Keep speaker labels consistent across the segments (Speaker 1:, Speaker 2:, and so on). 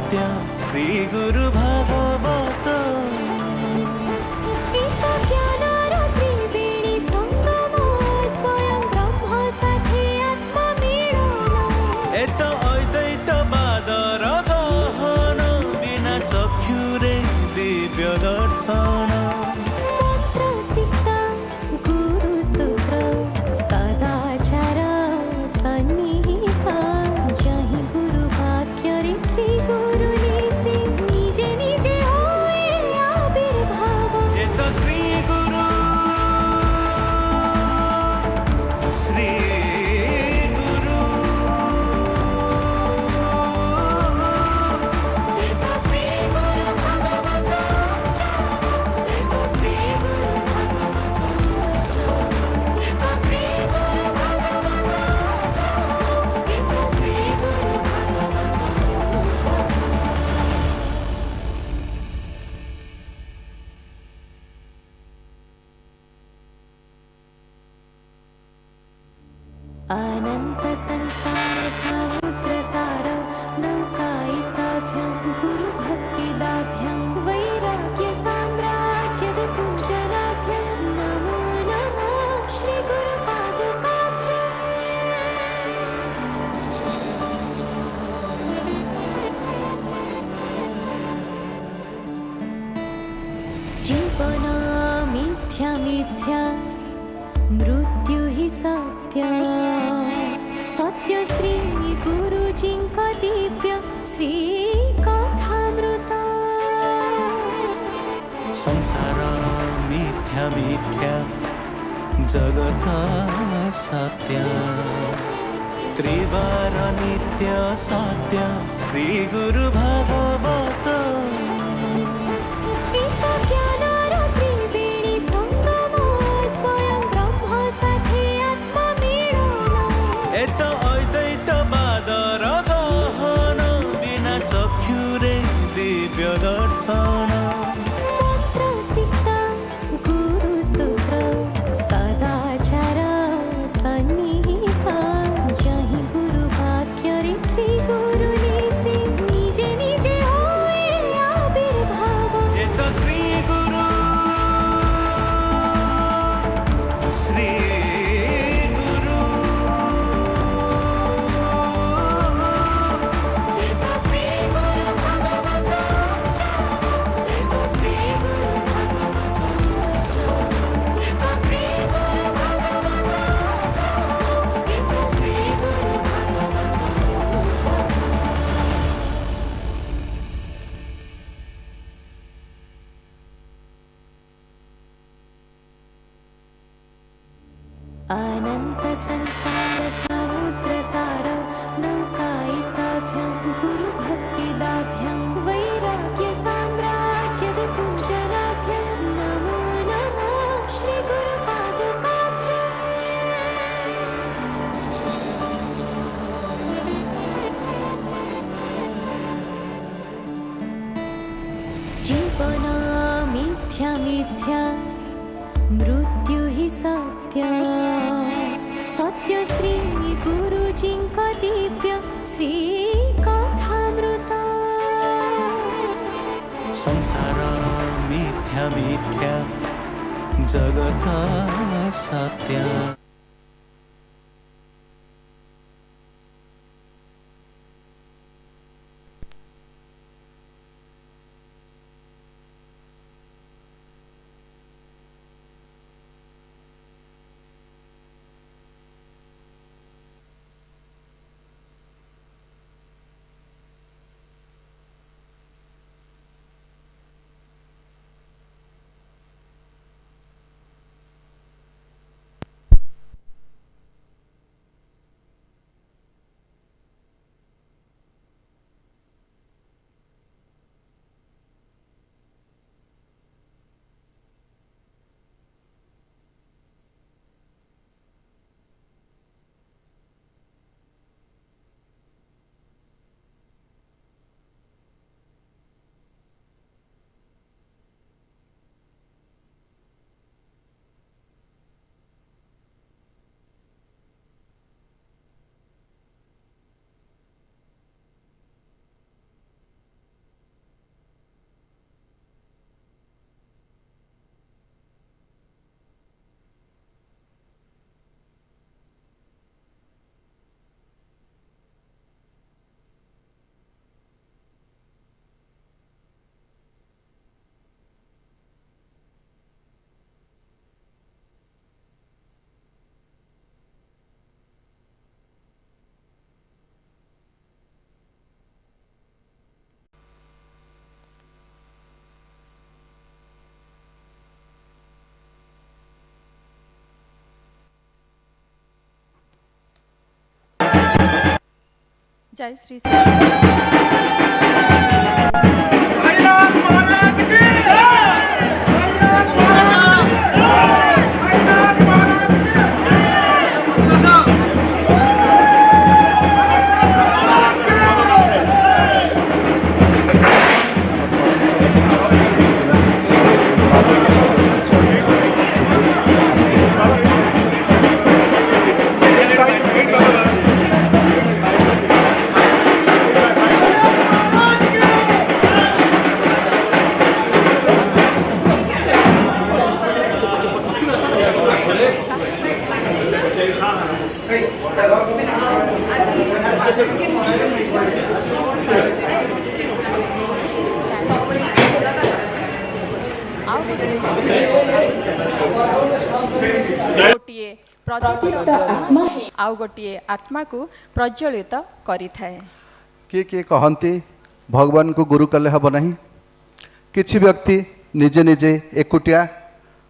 Speaker 1: सत्य श्री गुरु भागवत एत अद्वैतवादर गहन बिना चक्षुरे दिव्य दर्शन
Speaker 2: अनंत संसार समुद्रतार नौकायिताभ्यं गुरु भक्तिदाभ्यं वैराग्य साम्राज्य पूजनाभ्यं नमो नमः श्री गुरु पादुकाभ्यं जीवन मिथ्या मिथ्या मृत्यु ही सत्य सत्य श्री गुरुजी का दिव्य श्री कथामृत
Speaker 1: संसार मिथ्या मिथ्या जगत सत्य त्रिवार नित्य सत्य श्री गुरु भागवत एत अद्वैतवादर गहन बिना चक्षुरे दिव्य दर्शन
Speaker 2: सदाचार सन्निहित जहि गुरु वाक्य श्री गुरु नीति निजे निजे होए आविर्भाव
Speaker 1: एत श्री गुरु श्री
Speaker 2: अनंत संसार समुद्रतार नौकायिताभ्यं गुरु भक्तिदाभ्यं वैराग्य साम्राज्य पूजनाभ्यं नमो नमः श्री गुरु पादुकाभ्यं जीवन मिथ्या मिथ्या मृत्यु ही सत्य सत्य श्री गुरुजी का दिव्य श्री कथामृत
Speaker 1: संसार मिथ्या मिथ्या जगत सत्य
Speaker 3: जय श्री आउ गोटे आत्मा को प्रज्वलित करि थाए।
Speaker 4: किए किए कहती भगवान को गुरु कले हम नहीं। किछि व्यक्ति निजे निजे एकुटिया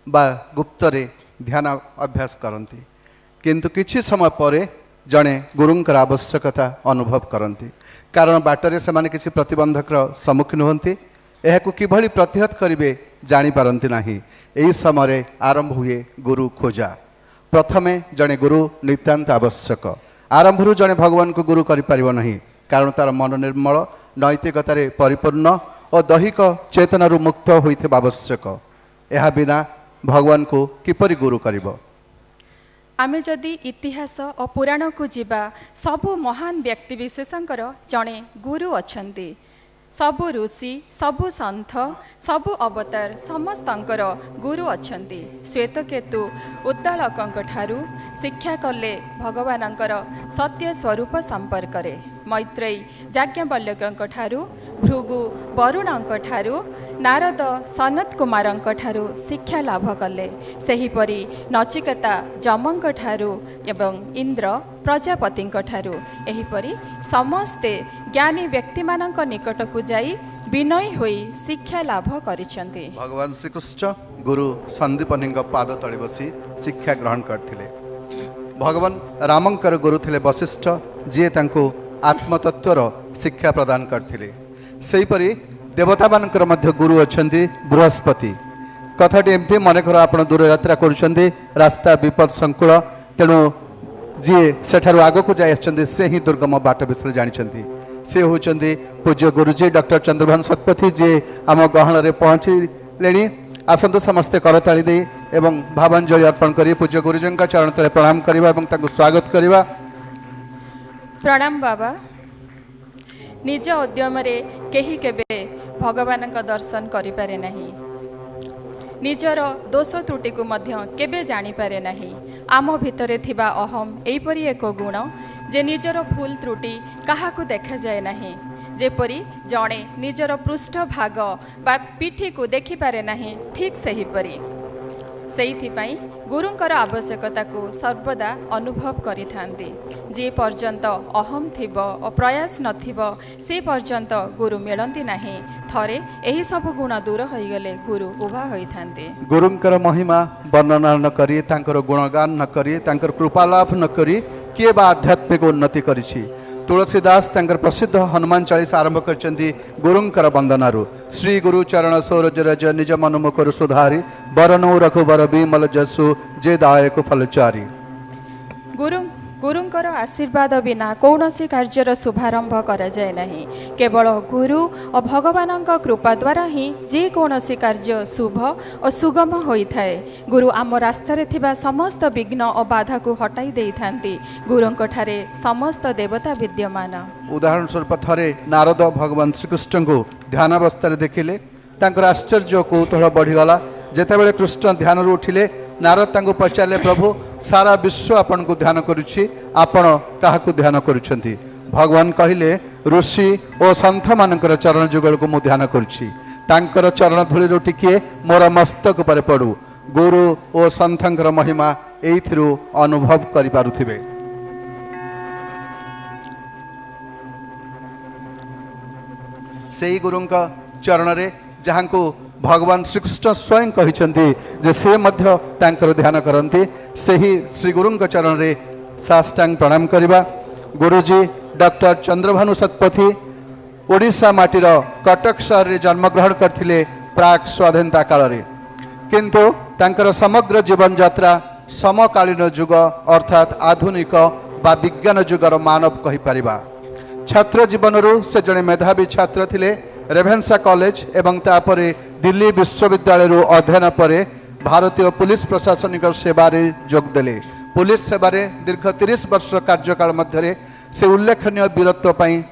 Speaker 4: बा गुप्तरे ध्यान अभ्यास करती, किंतु किछि समय पर जड़े गुरुंकर आवश्यकता अनुभव करती, कारण बाटरे से माने किछि प्रतिबंधक सम्मुखीन होती। यह किभली प्रतिहत करेंगे जापारती ना। यही समय आरंभ हुए गुरु खोजा। प्रथमे जड़े गुरु नितांत आवश्यक। आरंभरू जड़े भगवान को गुरु करिपारिब नहीं, कारण तार मन निर्मल नैतिकतार परिपूर्ण और दैहिक चेतनारू मुक्त होइथिबा आवश्यक। यह बिना भगवान को किपरि गुरु करिब।
Speaker 3: आमे जदि इतिहास और पुराण को जीवा, सबु महान व्यक्ति विशेषकर जड़े गुरु अछंती। सबु ऋषि, सबु सन्थ, सबु अवतार समस्तंकर गुरु अछंती। श्वेतकेतु उद्दालकंक ठारू शिक्षा कले भगवानंकर सत्य स्वरूप संपर्क रे। मैत्रेयी याज्ञवल्क्यंक ठारू, भृगु वरुणंक ठारू, नारद सनत कुमारंक ठारू शिक्षा लाभ कले। सेहीपरि नचिकेता जमंक ठारू एवं इंद्र प्रजापतिंक ठारू एहीपरि समस्ते ज्ञानी व्यक्ति मानक निकट को जाई विनयी होई शिक्षा लाभ करिसेंती।
Speaker 4: भगवान श्री कृष्ण गुरु संदीपनी पाद तले बसी शिक्षा ग्रहण करथिले। भगवान रामंकर गुरु थिले वशिष्ठ, जी तांको आत्मतत्वर शिक्षा प्रदान करथिले। सेहीपरि देवता मानकर मध्य गुरु अछंती बृहस्पति। कथाटी एमती मन कर आपण दूर यात्रा करुछंती, रास्ता विपद संकुल, तेणु जी सेठारु आगो को जाय आछंती से ही दुर्गम बाट विषय जानिछंती। से होचंती पूज्य गुरुजी डॉक्टर चंद्र भानु सतपथी, जी आम गहन रे पहुँचलेनी। आसंतु समस्ते करताली दे एवं भावांजलि अर्पण करी पूज्य गुरुजी का चरण तले प्रणाम करबा एवं ताको स्वागत करबा।
Speaker 3: प्रणाम बाबा। निज उद्यम रे केही केबे भगवान का दर्शन करिपारे नहीं। निजर दोष त्रुटि को मध्य केबे जानी पारे नहीं। आम भितरे थिबा अहम एपरी एक गुण जे निजर भूल त्रुटि काहाकू देखा जाए नहीं। जेपरी जणे निजर पृष्ठ भाग बा पिठी को देखि पारे नहीं, ठीक सेहीपरि सेइथिपाई गुरुंकर आवश्यकता को सर्वदा अनुभव करिथांती। जे पर्यंत अहम थिब और प्रयास नथिब से पर्यंत गुरु मिलंती नहीं। थरे एही सब गुण दूर होइगले गुरु उभा होइथांती।
Speaker 4: गुरुंकर महिमा वर्णना न करी, तांकर गुणगान न करी, तांकर कृपालाभ न करी किए बा आध्यात्मिक उन्नति करिछि। तुलसीदास तांकर प्रसिद्ध हनुमान चालीसा आरंभ करचंती गुरुंकर वंदनारू। श्री गुरु चरण सरोज रज निज मन मुखर सुधारी, बरनु रघुबर बिमल जसु जे दायक फलचारी। गुरुंकर आशीर्वाद बिना कौनसी कार्यर शुभारंभ करा जाए नहीं। केवल गुरु और भगवान कृपा द्वारा ही जे कौनसी कार्य शुभ और सुगम होइथाए। गुरु आम रास्तार थिबा समस्त विघ्न और बाधा को हटाई देई थांती। गुरुंक ठारे समस्त देवता विद्यमान। उदाहरण स्वरूप थरे नारद भगवान श्रीकृष्ण को ध्यानावस्था देखिले, तांकर आश्चर्य कौतूहल बढ़ीगला। जेतेबेले कृष्ण ध्यान उठिले, नारद तांको पचारे, प्रभु सारा विश्व आपन को ध्यान करुछि, आपण काहाकू ध्यान करुछंती? भगवान कहिले, ऋषि और संत मानकर चरण जुगल को मु ध्यान करुछि, तांकर चरण धूली टिके मोर मस्तक पर पड़ू। गुरु और संतंकर महिमा एइथिरु अनुभव करि पारुथिबे। सेई गुरुंका चरण रे जहां को भगवान श्रीकृष्ण स्वयं कहते जे से मध्य तांकर ध्यान करती, से ही श्री गुरुंक चरण रे साष्टांग प्रणाम करवा। गुरुजी
Speaker 5: डॉक्टर चंद्रभानु सतपथी ओडिशा माटीर कटक सहर में जन्मग्रहण करथिले प्राक स्वाधीनता काल रे, किंतु तांकर समग्र जीवन यात्रा समकालीन युग अर्थात आधुनिक बा विज्ञान युगर मानव कहि परिबा। छात्र जीवन से जड़े मेधावी छात्र थिले। रेभेन्सा कॉलेज एवं तापरे दिल्ली विश्वविद्यालय अध्ययन पर भारतीय पुलिस प्रशासनिक सेवा जोग देले। पुलिस सेवा दीर्घ 30 वर्ष कार्यकाल मध्य से उल्लेखनीय वीरत्व पाई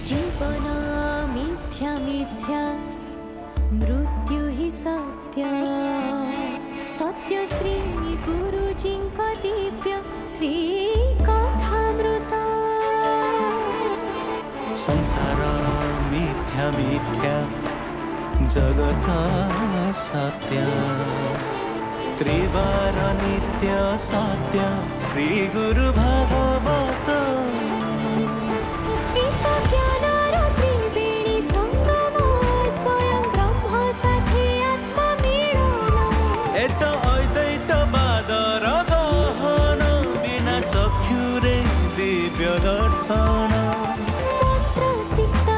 Speaker 2: जीवना मिथ्या मिथ्या मृत्यु ही सत्य सत्य श्री गुरुजी का दिव्य श्री कथामृत
Speaker 1: संसार मिथ्या मिथ्या जगत सत्य त्रिवार नित्य सत्य श्री गुरु भागवत
Speaker 2: एत अद्वैत बादर
Speaker 1: दिव्य दर्शन
Speaker 2: सीता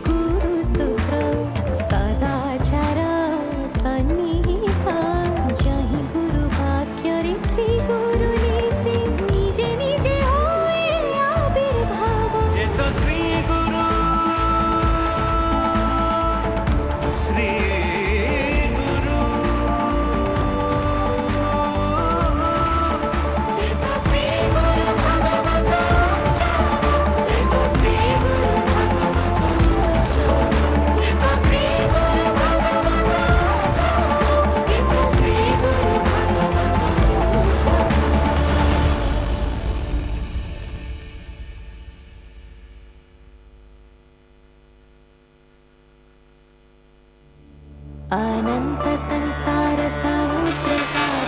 Speaker 2: गुरु स्तोत्र सदाचार सन्निहित जहि गुरु वाक्य रे श्री गुरु नीति निजे निजे होए आविर्भाव
Speaker 1: ये तो श्री गुरु श्री गुरु
Speaker 2: अनंत संसार समुद्रकार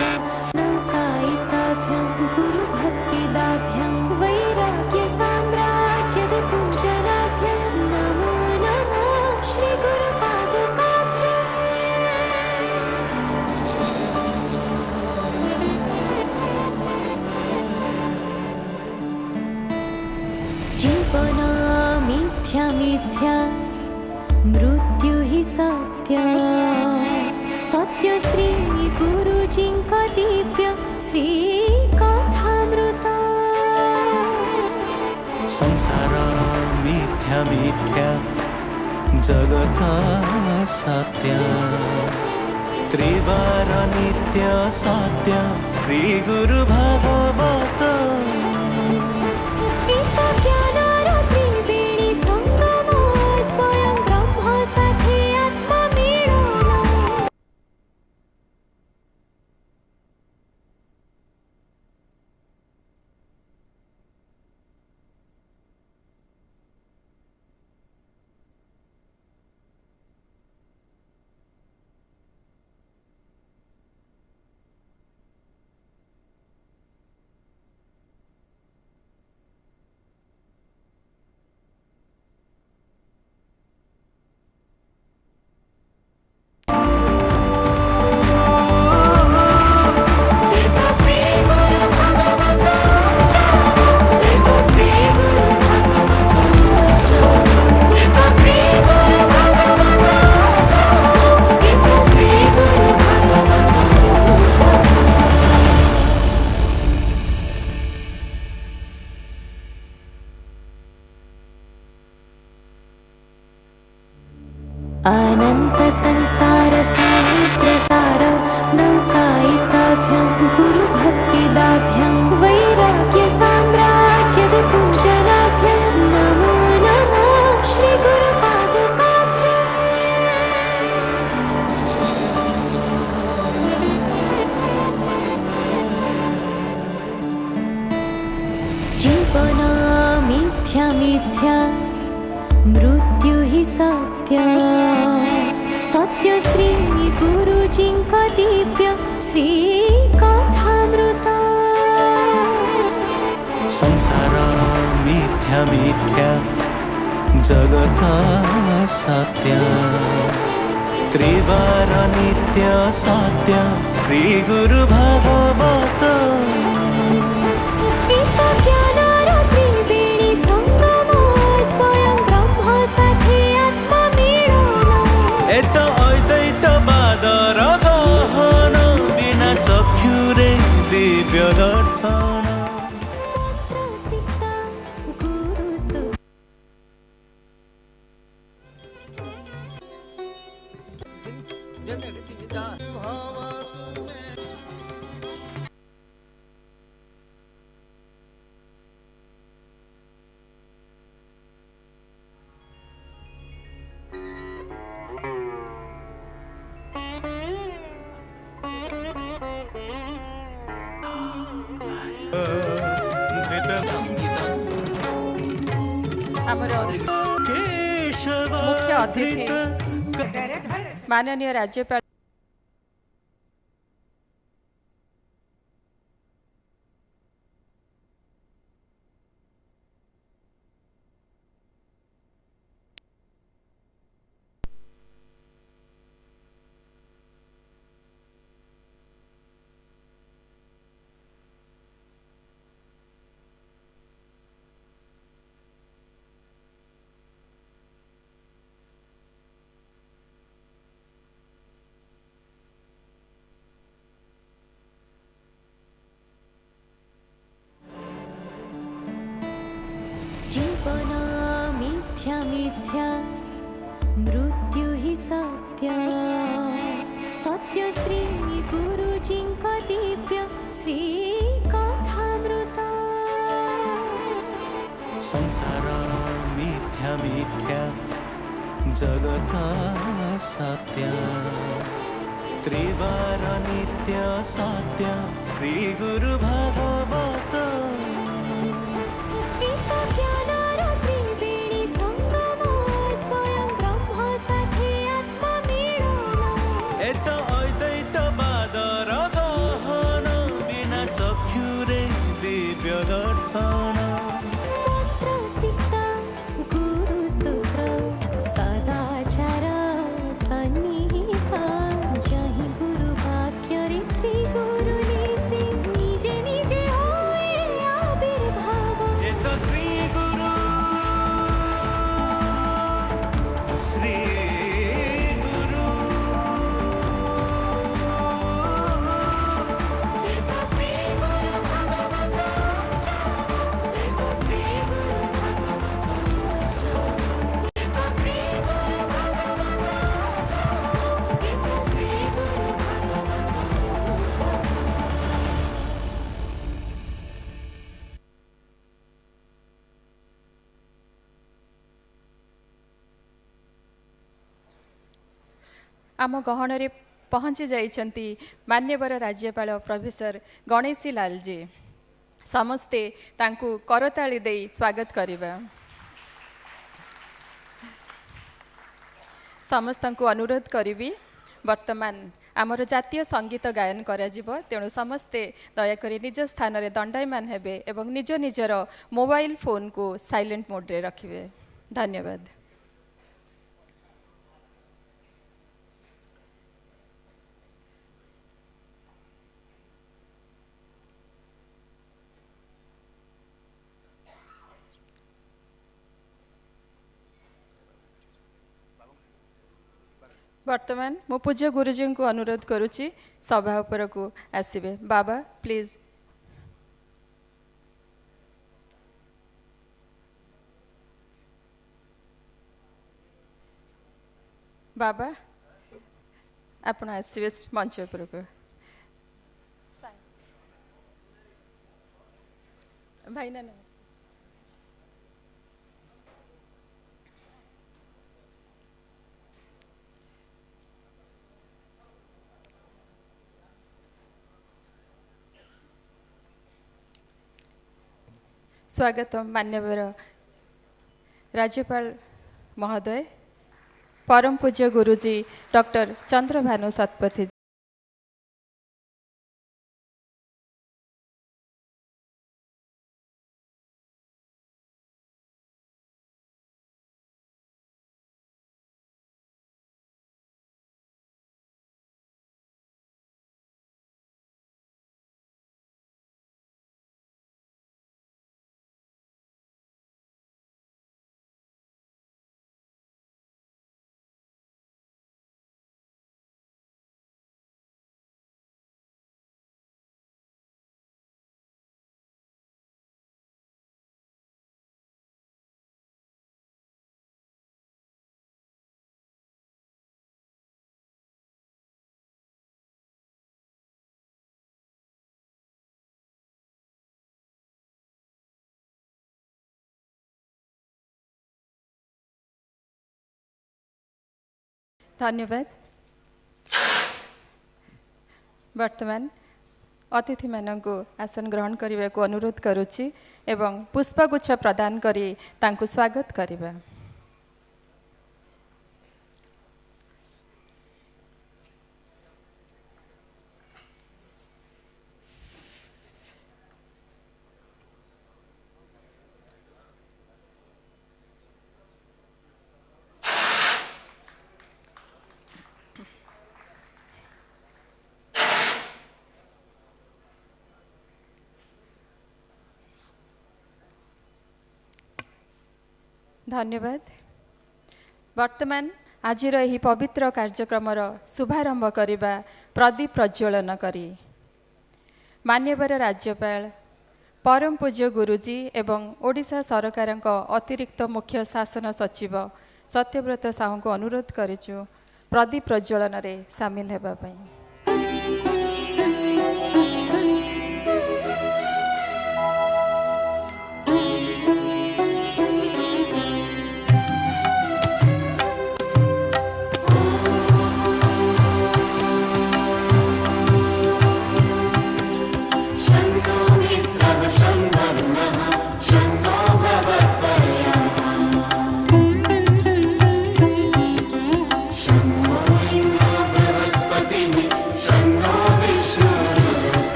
Speaker 2: नौकायिताभ्यं गुरु भक्तिदाभ्यं वैराग्य साम्राज्य पूजनाभ्यं नमो नमः श्री गुरु पादुकाभ्यं जीवन मिथ्या मिथ्या मृत्यु ही सत्य सत्य श्री गुरुजी दिव्य श्री कथामृत
Speaker 1: संसार मिथ्या मिथ्या जगत सत्य त्रिवार नित्य सत्य श्री गुरु भागवत
Speaker 2: ज्ञानर त्रिवेणी संगम स्वयं ब्रह्म साथी आत्मा मिलन अनंत संसार समुद्रकार नौकायिताभ्यं गुरु भक्तिदाभ्यं वैराग्य साम्राज्य पूजनाभ्यं नमो नमः श्री गुरु पादुकाभ्यं जीवन मिथ्या मिथ्या मृत्यु ही सत्य सत्य श्री गुरुजी दिव्य श्री कथामृत
Speaker 1: संसार मिथ्या मिथ्या जगत सत्य त्रिवार नित्य सत्य श्री गुरु भागवत
Speaker 2: ज्ञानर त्रिवेणी संगम स्वयं ब्रह्म साथी आत्मा मिलन
Speaker 1: एत अद्वैतवादर गहन बिना चक्षुरे दिव्य दर्शन
Speaker 2: सीता गुरु स्तोत्र
Speaker 3: ଆମର ମୁଖ୍ୟ ଅତିଥି माननीय राज्यपाल
Speaker 2: जीवन मिथ्या मिथ्या मृत्यु ही सत्य सत्य श्री गुरुजी का दिव्य श्री कथामृत
Speaker 1: संसार मिथ्या मिथ्या जगत सत्य त्रिवार नित्य सत्य श्री गुरु भागवत
Speaker 4: आम गहन पहुँची जाइछन्ति मान्यवर राज्यपाल प्रोफेसर गणेशी लाल जी समस्ते तांकु करताली दे स्वागत करिबा समस्तंकु अनुरोध करिबी वर्तमान आमर जातीय संगीत गायन करा जिवो तेणु समस्ते दयाकरी निज स्थान रे दंडायमान हेबे एवं निज निजर मोबाइल फोन को साइलेंट मोड रे रखिबे। धन्यवाद। वर्तमान मो पूज्य गुरुजी को अनुरोध करुच्ची सभा उपर को आसबे। बाबा प्लीज। बाबा आपण आसबे मंच उपर को। भाई ना नमस्कार। स्वागत मान्यवर राज्यपाल महोदय परम पूज्य गुरुजी डॉक्टर चंद्र भानु सतपथी। धन्यवाद। वर्तमान अतिथि माननकु आसन ग्रहण करने को अनुरोध करुच्ची एवं पुष्पगुच्छ प्रदान करी तांकु स्वागत करिबा। धन्यवाद। वर्तमान आज यही पवित्र कार्यक्रम शुभारंभ करने प्रदीप प्रज्वलन करी मान्यवर राज्यपाल परम पूज्य गुरुजी एवं ओडिशा सरकारक अतिरिक्त मुख्य शासन सचिव सत्यव्रत साहू को अनुरोध करिछु प्रदीप प्रज्वलन रे सामिल हेबा पई।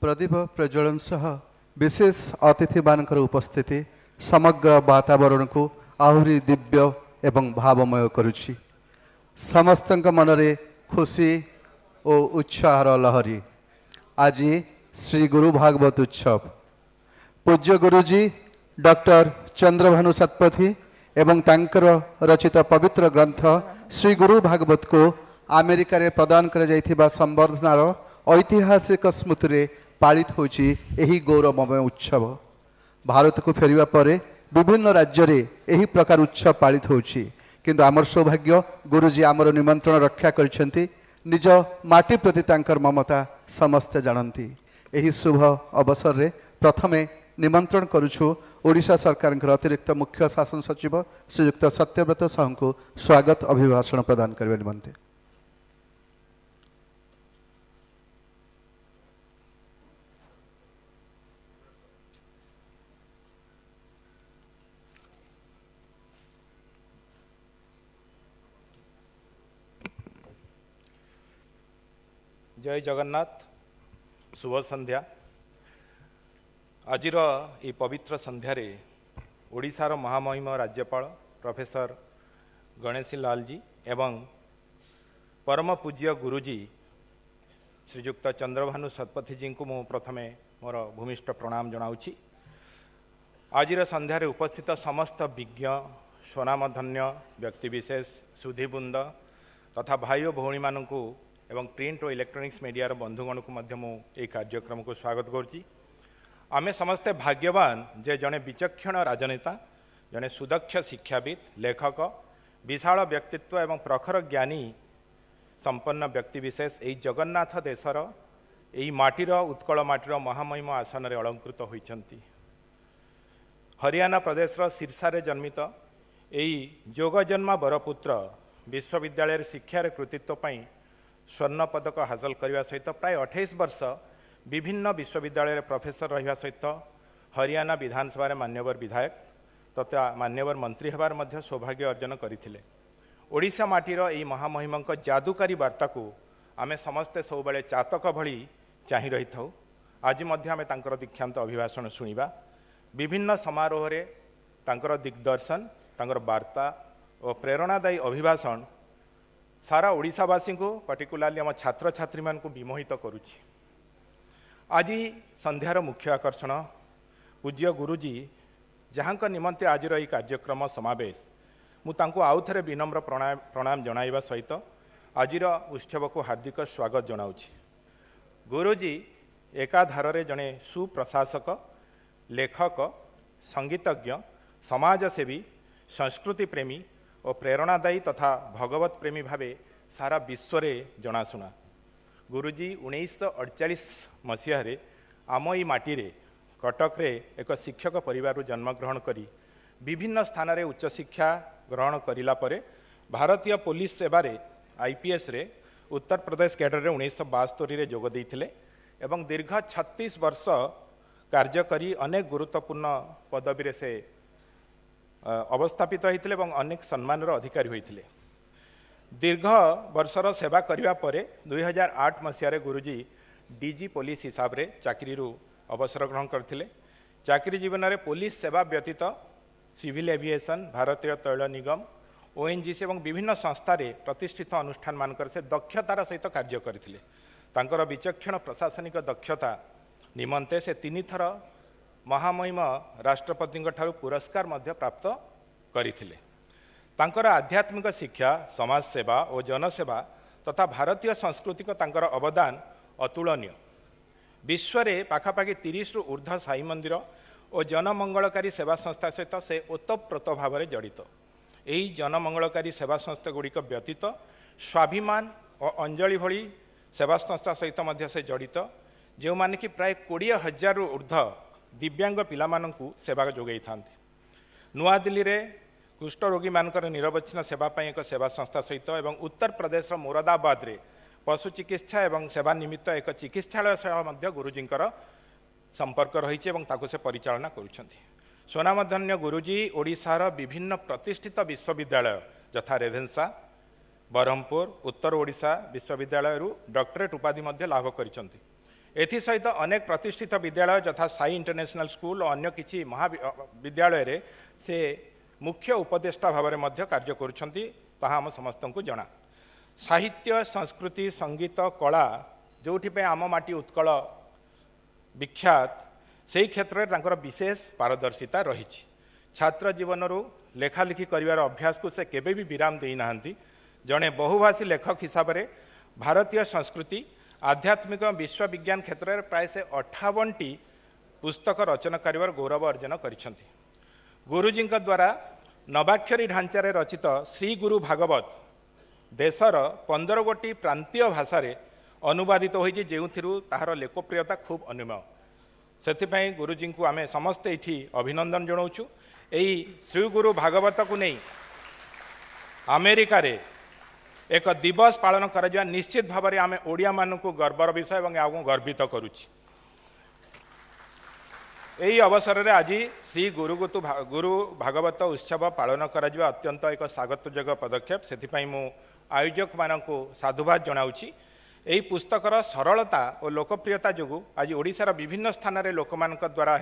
Speaker 5: प्रदीप प्रज्वलन सह विशेष अतिथि मानकर उपस्थिति समग्र वातावरण को आहुरी दिव्य एवं भावमय करुछि। समस्तक मनरे खुशी और उत्साहर लहरी। आज श्री गुरु भागवत उत्सव पूज्य गुरुजी डॉक्टर चंद्र भानु सत्पथी एवं तांकर रचित पवित्र ग्रंथ श्री गुरु भागवत को अमेरिका रे प्रदान कर जाइथिबा संवर्धनार ऐतिहासिक स्मृति रे पालित होछि एही गौरवमय उत्सव। भारत को फेरिबा परे विभिन्न राज्य रे एही प्रकार उत्सव पालित होछि, किंतु आमर सौभाग्य गुरुजी आमर निमंत्रण रक्षा करिसेंती। निज माटी प्रति तांकर ममता समस्ते जानती। एही शुभ अवसर रे प्रथमे निमंत्रण करुछु ओडिशा सरकार अतिरिक्त मुख्य शासन सचिव श्रीयुक्त सत्यव्रत साहू को स्वागत अभिभाषण प्रदान करने निमंते।
Speaker 6: जय जगन्नाथ। शुभ संध्या। आजिर ये पवित्र संध्यारे ओडिशार महामहिम राज्यपाल प्रोफेसर गणेशी लाल जी एवं परम पूज्य गुरुजी श्रीयुक्त चंद्रभानु सत्पथी जी को मु प्रथमे मोर भूमिष्ठ प्रणाम जनाऊँगी। आजिर संध्यारे उपस्थित समस्त विज्ञ स्वनामधन्य व्यक्तिविशेष सुधीबृंद तथा भाई और भौणी मानू एवं प्रिंट और इलेक्ट्रोनिक्स मीडिया बंधुगण को मध्य मु ए कार्यक्रम को स्वागत करुच्ची। आमे समस्ते भाग्यवान जे जड़े विचक्षण राजनेता, जड़े सुदक्ष शिक्षाविद, लेखक, विशाल व्यक्तित्व एवं प्रखर ज्ञानी संपन्न व्यक्तिविशेष यही जगन्नाथ देशर यही माटीर उत्कल माटीर महामहिम आसन रे अलंकृत होइछंती। हरियाणा प्रदेशर सिरसारे जन्मित यही जोगजन्मा बरपुत्र विश्वविद्यालय शिक्षार कृतित्व पई स्वर्ण पदक हासिल करने सहित प्राय 28 वर्ष विभिन्न विश्वविद्यालय प्रोफेसर रहा सहित हरियाणा विधानसभा मान्यवर विधायक तथा मान्यवर मंत्री होबार मध्य सौभाग्य अर्जन करथिले। ओडिशा माटीर यही महामहिम जादुकारी वार्ता को आमे समस्ते सब बेले चातक भली चाहि रही था। आज मध्य आमे तांकर दीक्षांत अभिभाषण शुणिबा। विभिन्न समारोह रे तांकर दिग्दर्शन, तांकर वार्ता और प्रेरणादायी अभिभाषण सारा ओडिशावासी को पर्टिकुलाली आम छात्र छात्री मान को विमोहित करुछि। आज संध्यार मुख्य आकर्षण पूज्य गुरुजी जहाँ निमंते आज ये कार्यक्रम समावेश मुझे आउ थे विनम्र प्रणाम जनाइबा सहित आज उत्सव को हार्दिक स्वागत जनाऊँगी। गुरुजी एकाधारे जड़े सुप्रशासक, लेखक, संगीतज्ञ, समाजसेवी, संस्कृति प्रेमी और प्रेरणादायी तथा भगवत प्रेमी भावे सारा विश्व रे जनाशुना। गुरुजी 1948 मसीह आम ई माटी रे कटक रे एक शिक्षक परिवार जन्मग्रहण करी विभिन्न स्थान रे उच्च शिक्षा ग्रहण करिला परे भारतीय पुलिस सेवा रे आईपीएस रे उत्तर प्रदेश कैडर रे 1972 रे जोग देइथिले एवं दीर्घ 36 वर्ष कार्य करी अनेक गुरुत्वपूर्ण पदवी रे से अवस्थापित होइथिले एवं अनेक सम्मान रो अधिकारी होइथिले। दीर्घ वर्षर सेवा करने पर 2008 मसीह गुरुजी डीजी पुलिस हिसाब से चाकरी अवसर ग्रहण करते। चाकरी जीवन में पुलिस सेवा व्यतीत सिविल एविएशन, भारतीय तैल निगम, ओएनजीसी और विभिन्न संस्थार प्रतिष्ठित अनुष्ठान मानक से दक्षतार सहित कार्य करते। तांकर विचक्षण प्रशासनिक दक्षता निमंते से 3 थर महामहिम राष्ट्रपति ठारू पुरस्कार मध्य प्राप्त करथिले। तांकर आध्यात्मिक शिक्षा, समाज सेवा और जनसेवा तथा भारतीय संस्कृति तांकर अवदान अतुलनीय। विश्व में पाखापाखि 30 रु ऊर्ध्व साई मंदिर और जनमंगलकारी सेवा संस्था सहित से ओतप्रोत भाव में जड़ित। यही जनमंगलकारी सेवा संस्था गुड़िक व्यतीत स्वाभिमान और अंजलि भली सेवा संस्था सहित मध्य से जड़ित, जो माने कि प्राय 20,000 रु ऊर्ध्व दिव्यांग पिलामानंकु सेवा जोगाई थांती। नुआ दिल्ली रे कुष्ठ रोगी मानकर निरवच्छिन्न सेवा पाई एक सेवा संस्था सहित एवं उत्तर प्रदेश मुरादाबाद रे पशु चिकित्सा एवं सेवा निमित्त एक चिकित्सालय सेवा मध्य गुरुजींकर संपर्क रही से परिचालना करुछंती। स्वनामधन्य गुरुजी ओडिशार विभिन्न प्रतिष्ठित विश्वविद्यालय यथा रेभेन्सा, बरहमपुर, उत्तर ओडिशा विश्वविद्यालय डॉक्टरेट उपाधि मध्य लाभ करिसंती। एथि सहित अनेक प्रतिष्ठित विद्यालय यथा साई इंटरनेशनल स्कूल और अन्य किछि महाविद्यालय रे से मुख्य उपदेष्टा भाव में कार्य करुछंती, ताहा हम समस्तंकु जना। साहित्य, संस्कृति, संगीत, कला जोठिपे आम माटी उत्कल विख्यात, से क्षेत्र में विशेष पारदर्शिता रही। छात्र जीवन लेखालिखि करिवार अभ्यास को से केबे भी विराम देई नाहंती। जड़े बहुभाषी लेखक हिसाब से भारतीय संस्कृति, आध्यात्मिक, विश्व विज्ञान क्षेत्र में प्राय से 58टी पुस्तक रचना कर गौरव अर्जन करिसेंती। गुरुजी द्वारा नबाक्षरी ढांचारे रचित श्री गुरु भागवत देशर 15 गोटी प्रांतीय भाषा रे अनुवादित होइछि, जेउथिरु ताहार लोकप्रियता खूब अन्यम। सेथिपई गुरुजी को आमे समस्ते इठी अभिनंदन जणाउछु। एही श्री गुरु भागवत को नहीं अमेरिका रे एक दिवस पालन करा निश्चित भाव में आम ओडिया मानक गर्वर विषय और गर्वित करुच्ची। यही अवसर में आज श्री गुरु भागवत उत्सव पालन करा अत्यंत एक स्वागतयोग्य पदक्षेप। से मु आयोजक मानक साधुवाद जनाऊँगी। यही पुस्तकर सरलता और लोकप्रियता जो आज ओडिशार विभिन्न स्थान में लोक द्वारा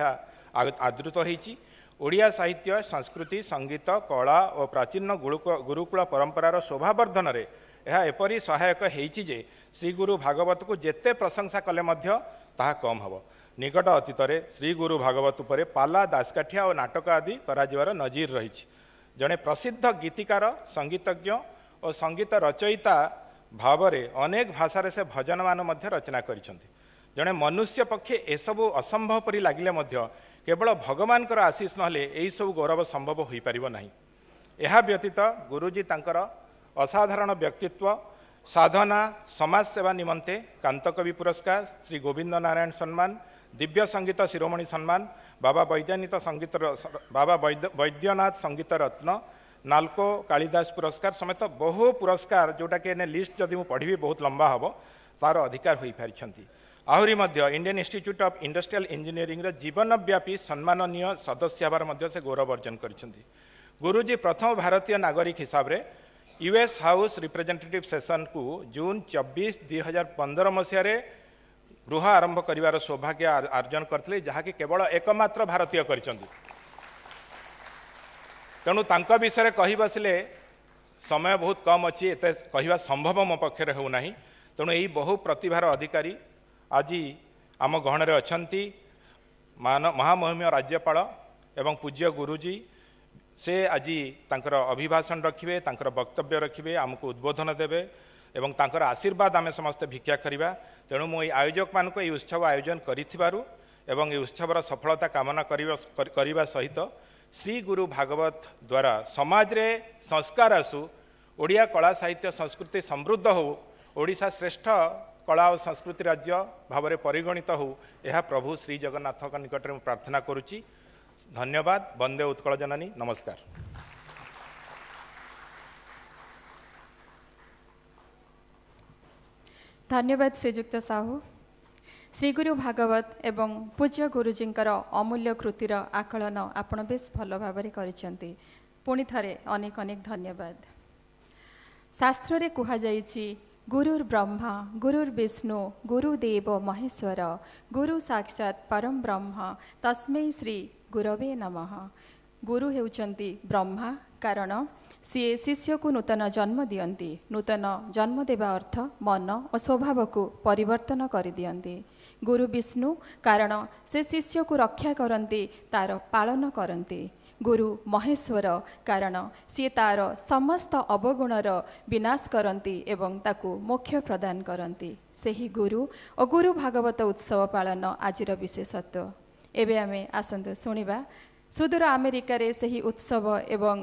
Speaker 6: आदृत होती। ओडिया साहित्य, संस्कृति, संगीत, कला और प्राचीन गुरुकुल परंपरार शोभावर्धन में यह एपरी सहायक होइछि जे श्री गुरु भागवत को जेते प्रशंसा कले मध्य ताहा कम हब। निकट अतीत में श्री गुरु भागवत उपरे पाला, दासकाठिया और नाटक आदि कराजिवार नजीर रही। जड़े प्रसिद्ध गीतिकार, संगीतज्ञ और संगीत रचयिता भाव में अनेक भाषा से भजन मान मध्य रचना करिसेंती। जड़े मनुष्य पक्षे एसबू असंभव परि लागिले मध्य केवल भगवान आशीष नहले यही सब गौरव संभव हो पारिब नाही। यह व्यतीत गुरुजी तांकर असाधारण व्यक्तित्व, साधना, समाज सेवा निमंते कांतकवि पुरस्कार, श्री गोविंद नारायण सम्मान, दिव्य संगीत शिरोमणि सम्मान, बाबा वैद्यनाथ संगीत रत्न, नाल्को कालिदास पुरस्कार समेत बहु पुरस्कार जोटा कि लिस्ट जदि पढ़ी बहुत लंबा हम तार अधिकार हो पारिछंती। आहरी मध्य Indian Institute of Industrial Engineering जीवनव्यापी सम्माननीय सदस्य हबार मध्य से गौरव अर्जन करिसेंती। गुरुजी प्रथम भारतीय नागरिक हिसाब से यूएस हाउस रिप्रेजेंटेटिव सेशन को जून 24, 2015 मसीह गृह आरंभ करिवार सौभाग्य अर्जन करथिले, जहाँकि केवल एकमात्र भारतीय करिसेंती। तेणु तांका विषय कहि बसिले समय बहुत कम अच्छी, एत कहवा संभव मो पक्षरे हो नाही। तेणु यही बहु प्रतिभार अधिकारी आज आम गहण अछंती महामहिम राज्यपाल एवं पूज्य गुरुजी। से आज तांकर अभिभाषण रखिए, तांकर वक्तव्य रखिए, आमको उद्बोधन देवे एवं तांकर आशीर्वाद आमे समस्ते भिक्षा करिबा। तेणु मु आयोजक मानक ये उत्सव आयोजन करिथिबारु एवं ये उत्सवर सफलता कामना करिबा सहित श्री गुरु भागवत द्वारा समाज रे संस्कार आसु, ओडिया कला साहित्य संस्कृति समृद्ध हो, ओडिशा श्रेष्ठ कला और संस्कृति राज्य भाव में परिगणित हो, यह प्रभु श्री जगन्नाथ निकट में प्रार्थना करुच्ची। धन्यवाद। वंदे उत्कल जननी। नमस्कार।
Speaker 4: धन्यवाद श्रीजुक्त साहू। श्री गुरु भागवत एवं पूज्य गुरुजींकर अमूल्य कृतिर आकलन आपण बेस भल भाव करिसेंती। पुणी थरे अनेक अनेक धन्यवाद। ଶାସ୍ତ୍ରରେ କୁହାଯାଇଛି ଗୁରୁର୍ ବ୍ରହ୍ମା ଗୁରୁର୍ ବିଷ୍ଣୁ ଗୁରୁଦେବ ମହେଶ୍ୱର ଗୁରୁ ସାକ୍ଷାତ୍ ପରମ ବ୍ରହ୍ମ ତସ୍ମୈ ଶ୍ରୀ ଗୁରବେ ନମଃ। ଗୁରୁ ହେଉଛନ୍ତି ବ୍ରହ୍ମା, କାରଣ ସିଏ ଶିଷ୍ୟକୁ ନୂତନ ଜନ୍ମ ଦିଅନ୍ତି। ନୂତନ ଜନ୍ମ ଦେବା ଅର୍ଥ ମନ ଓ ସ୍ୱଭାବକୁ ପରିବର୍ତ୍ତନ କରିଦିଅନ୍ତି। ଗୁରୁ ବିଷ୍ଣୁ, କାରଣ ସେ ଶିଷ୍ୟକୁ ରକ୍ଷା କରନ୍ତି, ତାର ପାଳନ କରନ୍ତି। ଗୁରୁ ମହେଶ୍ୱର, କାରଣ ସିଏ ତାର ସମସ୍ତ ଅବଗୁଣର ବିନାଶ କରନ୍ତି ଏବଂ ତାକୁ ମୋକ୍ଷ ପ୍ରଦାନ କରନ୍ତି। ସେହି ଗୁରୁ ଓ ଗୁରୁ ଭାଗବତ ଉତ୍ସବ ପାଳନ ଆଜିର ବିଶେଷତ୍ୱ। ଏବେ ଆମେ ଆସନ୍ତୁ ଶୁଣିବା ସୁଦୂର ଆମେରିକାରେ ସେହି ଉତ୍ସବ ଏବଂ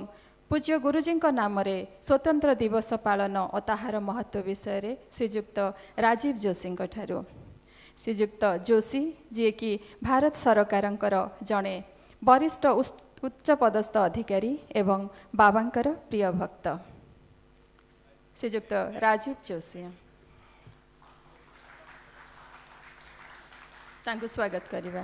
Speaker 4: ପୂଜ୍ୟ ଗୁରୁଜୀଙ୍କ ନାମରେ ସ୍ୱତନ୍ତ୍ର ଦିବସ ପାଳନ ଓ ତାହାର ମହତ୍ଵ ବିଷୟରେ ଶ୍ରୀଯୁକ୍ତ ରାଜୀବ ଯୋଶୀଙ୍କ ଠାରୁ। ଶ୍ରୀଯୁକ୍ତ ଯୋଶୀ, ଯିଏକି ଭାରତ ସରକାରଙ୍କର ଜଣେ ବରିଷ୍ଠ ଉଚ୍ଚପଦସ୍ଥ ଅଧିକାରୀ ଏବଂ ବାବାଙ୍କର ପ୍ରିୟ ଭକ୍ତ। ଶ୍ରୀଯୁକ୍ତ ରାଜୀବ ଯୋଶୀ, ତାଙ୍କୁ ସ୍ୱାଗତ କରିବା।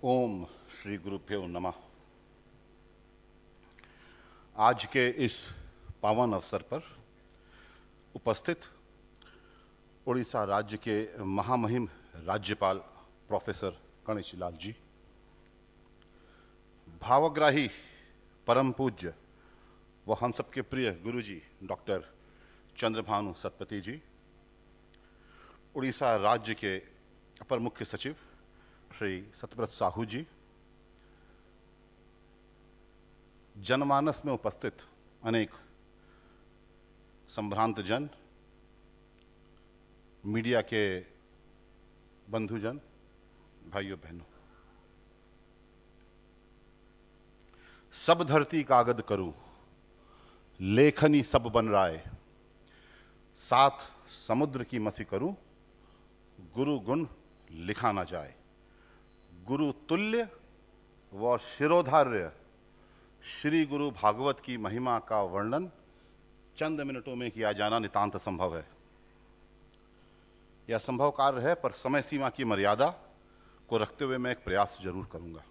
Speaker 7: ओम श्री गुरुभ्यो नमः। आज के इस पावन अवसर पर उपस्थित उड़ीसा राज्य के महामहिम राज्यपाल प्रोफेसर गणेशी लाल जी, भावग्राही परम पूज्य व हम सबके प्रिय गुरुजी डॉक्टर चंद्र भानु सतपथी जी, उड़ीसा राज्य के अपर मुख्य सचिव श्री सतव्रत साहू जी, जनमानस में उपस्थित अनेक संभ्रांत जन, मीडिया के बंधुजन, भाइयों बहनों, सब धरती कागद करूं, लेखनी सब बन राय, साथ समुद्र की मसी करूं, गुरु गुण लिखा ना जाए। गुरु तुल्य व शिरोधार्य श्री गुरु भागवत की महिमा का वर्णन चंद मिनटों में किया जाना नितांत संभव है। यह संभव कार्य है, पर समय सीमा की मर्यादा को रखते हुए मैं एक प्रयास जरूर करूंगा।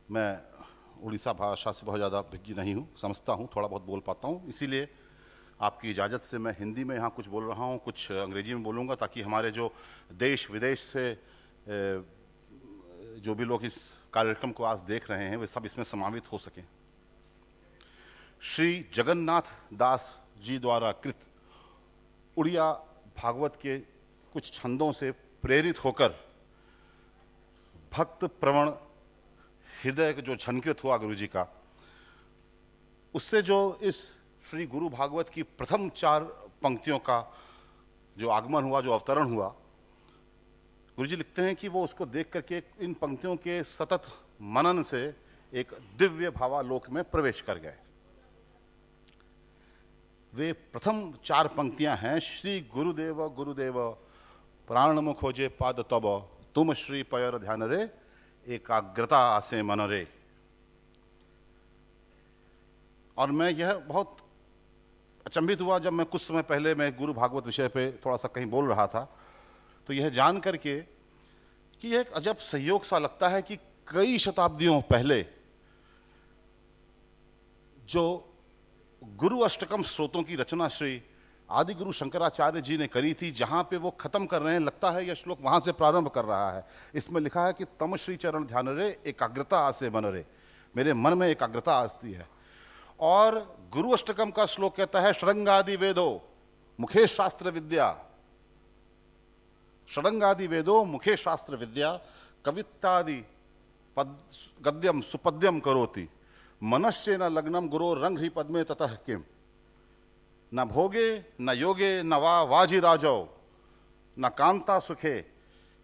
Speaker 7: मैं उड़ीसा भाषा से बहुत ज़्यादा विज्ञ नहीं हूँ, समझता हूँ, थोड़ा बहुत बोल पाता हूँ, इसीलिए आपकी इजाज़त से मैं हिंदी में यहाँ कुछ बोल रहा हूँ, कुछ अंग्रेजी में बोलूँगा, ताकि हमारे जो देश विदेश से जो भी लोग इस कार्यक्रम को आज देख रहे हैं वे सब इसमें समावित हो सकें। श्री जगन्नाथ दास जी द्वारा कृत उड़िया भागवत के कुछ छंदों से प्रेरित होकर भक्त प्रवण हृदय जो झनकृत हुआ गुरु जी का, उससे जो इस श्री गुरु भागवत की प्रथम 4 पंक्तियों का जो आगमन हुआ, जो अवतरण हुआ, गुरुजी लिखते हैं कि वो उसको देख करके इन पंक्तियों के सतत मनन से एक दिव्य भावालोक में प्रवेश कर गए। वे प्रथम 4 पंक्तियां हैं, श्री गुरुदेव गुरुदेव प्राण मुख खोजे पाद तब, तुम श्री पयर ध्यान रे, एकाग्रता आसे मन रे। और मैं यह बहुत अचंभित हुआ जब मैं कुछ समय पहले मैं गुरु भागवत विषय पे थोड़ा सा कहीं बोल रहा था, तो यह जान करके कि यह एक अजब संयोग सा लगता है कि कई शताब्दियों पहले जो गुरु अष्टकम स्रोतों की रचना श्री आदि गुरु शंकराचार्य जी ने करी थी, जहां पे वो खत्म कर रहे हैं, लगता है यह श्लोक वहां से प्रारंभ कर रहा है। इसमें लिखा है कि तम श्री चरण ध्यान रे, एकाग्रता आसे मन रे, मेरे मन में एकाग्रता आती है। और गुरु अष्टकम का श्लोक कहता है, षडंगादि वेदो मुखे शास्त्र विद्या, षडंगादि वेदो मुखे शास्त्र विद्या, कवित्तादि गद्यम सुपद्यम करोति, मनश्चेन लग्नम गुरो रंग ही पद्मे ततः किम, न भोगे न योगे न वा वाजी राजौ, न कांता सुखे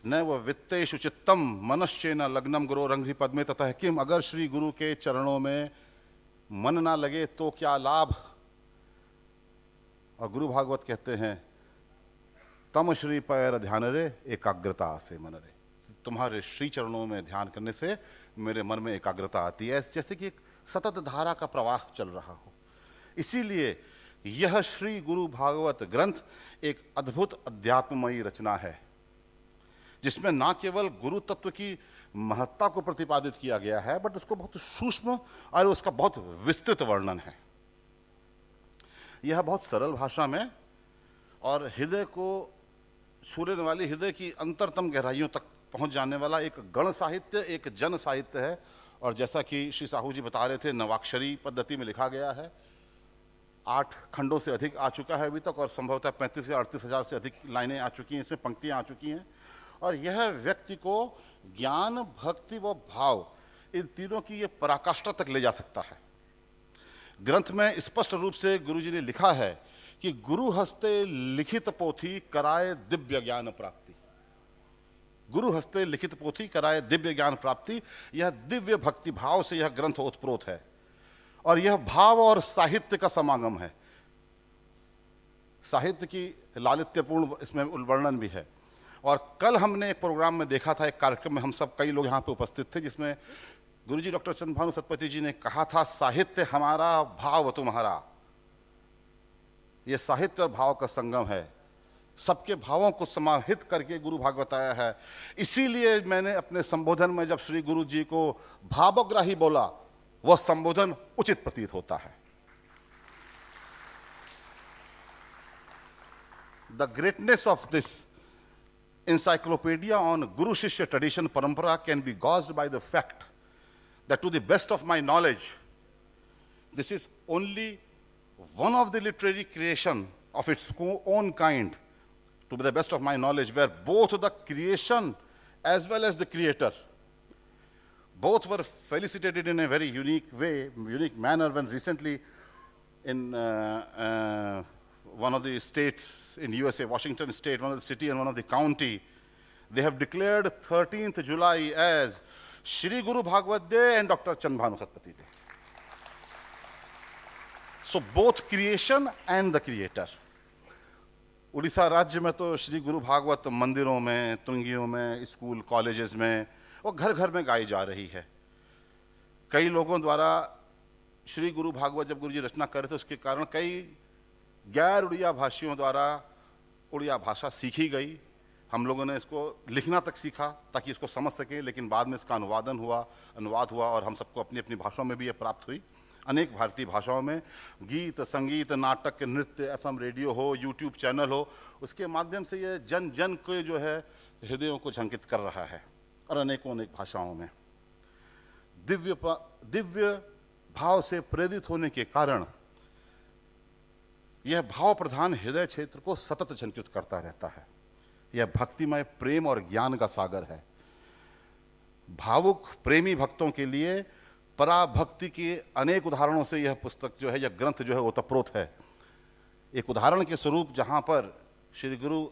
Speaker 7: न व वित्तेषु चित्तम, मनश्चेन लग्नम गुरो रंग ही पद्मे ततः किम। अगर श्री गुरु के चरणों में मन ना लगे तो क्या लाभ। और गुरु भागवत कहते हैं तम श्री पैर ध्यान रे एकाग्रता से मन रे, तुम्हारे श्री चरणों में ध्यान करने से मेरे मन में एकाग्रता आती है, जैसे कि एक सतत धारा का प्रवाह चल रहा हो। इसीलिए यह श्री गुरु भागवत ग्रंथ एक अद्भुत अध्यात्ममयी रचना है, जिसमें ना केवल गुरु तत्व की महत्ता को प्रतिपादित किया गया है, बट उसको बहुत सूक्ष्म और उसका बहुत विस्तृत वर्णन है। यह बहुत सरल भाषा में और हृदय को छू लेने वाली, हृदय की अंतरतम गहराइयों तक पहुंच जाने वाला एक गण साहित्य, एक जन साहित्य है। और जैसा कि श्री साहू जी बता रहे थे, नवाक्षरी पद्धति में लिखा गया है, 8 खंडों से अधिक आ चुका है अभी तक, और संभवतः 35 या 38 हज़ार से अधिक लाइनें आ चुकी हैं, इसमें पंक्तियां आ चुकी हैं। और यह व्यक्ति को ज्ञान, भक्ति व भाव, इन तीनों की ये पराकाष्ठा तक ले जा सकता है। ग्रंथ में स्पष्ट रूप से गुरु जी ने लिखा है कि गुरु हस्ते लिखित पोथी कराए दिव्य ज्ञान प्राप्ति। गुरु हस्ते लिखित पोथी कराए दिव्य ज्ञान प्राप्ति। यह दिव्य भक्ति भाव से यह ग्रंथ ओतप्रोत है, और यह भाव और साहित्य का समागम है। साहित्य की लालित्यपूर्ण इसमें वर्णन भी है। और कल हमने एक प्रोग्राम में देखा था, एक कार्यक्रम में हम सब कई लोग यहाँ पे उपस्थित थे, जिसमें गुरुजी डॉक्टर चंद्र भानु सतपथी जी ने कहा था, साहित्य हमारा, भाव तुम्हारा। ये साहित्य और भाव का संगम है, सबके भावों को समाहित करके गुरु भागवत आया है। इसीलिए मैंने अपने संबोधन में जब श्री गुरु जी को भावग्राही बोला, वह संबोधन उचित प्रतीत होता है। The greatness of this encyclopedia on Guru Shishya tradition parampara can be gauged by the fact that, to the best of my knowledge, this is only one of the literary creation of its own kind, to the best of my knowledge, where both the creation as well as the creator, both were felicitated in a very unique way, unique manner, when recently in one of the states in USA, Washington state, one of the city and one of the county, they have declared 13th July as Shri Guru Bhagwat Day and Dr. Chandra Bhanu Satpathy Day. So both creation and the creator. Orissa राज्य में तो श्री गुरु भागवत मंदिरों में, तुंगियों में, school colleges में और घर घर में गाई जा रही है। कई लोगों द्वारा श्री गुरु भागवत जब गुरु जी रचना कर रहे थे, उसके कारण कई गैर उड़िया भाषियों द्वारा उड़िया भाषा सीखी गई। हम लोगों ने इसको लिखना तक सीखा ताकि इसको समझ सकें, लेकिन बाद में इसका अनुवाद हुआ और हम सबको अपनी अपनी भाषाओं में भी ये प्राप्त हुई। अनेक भारतीय भाषाओं में गीत, संगीत, नाटक, नृत्य, एफएम रेडियो हो, यूट्यूब चैनल हो, उसके माध्यम से ये जन जन के जो है हृदयों को झंकित कर रहा है। और अनेकों अनेक भाषाओं में दिव्य भाव से प्रेरित होने के कारण यह भाव प्रधान हृदय क्षेत्र को सतत झंकित करता रहता है। यह भक्तिमय प्रेम और ज्ञान का सागर है। भावुक प्रेमी भक्तों के लिए पराभक्ति के अनेक उदाहरणों से यह पुस्तक जो है, यह ग्रंथ जो है ओतप्रोत है। एक उदाहरण के स्वरूप जहाँ पर श्री गुरु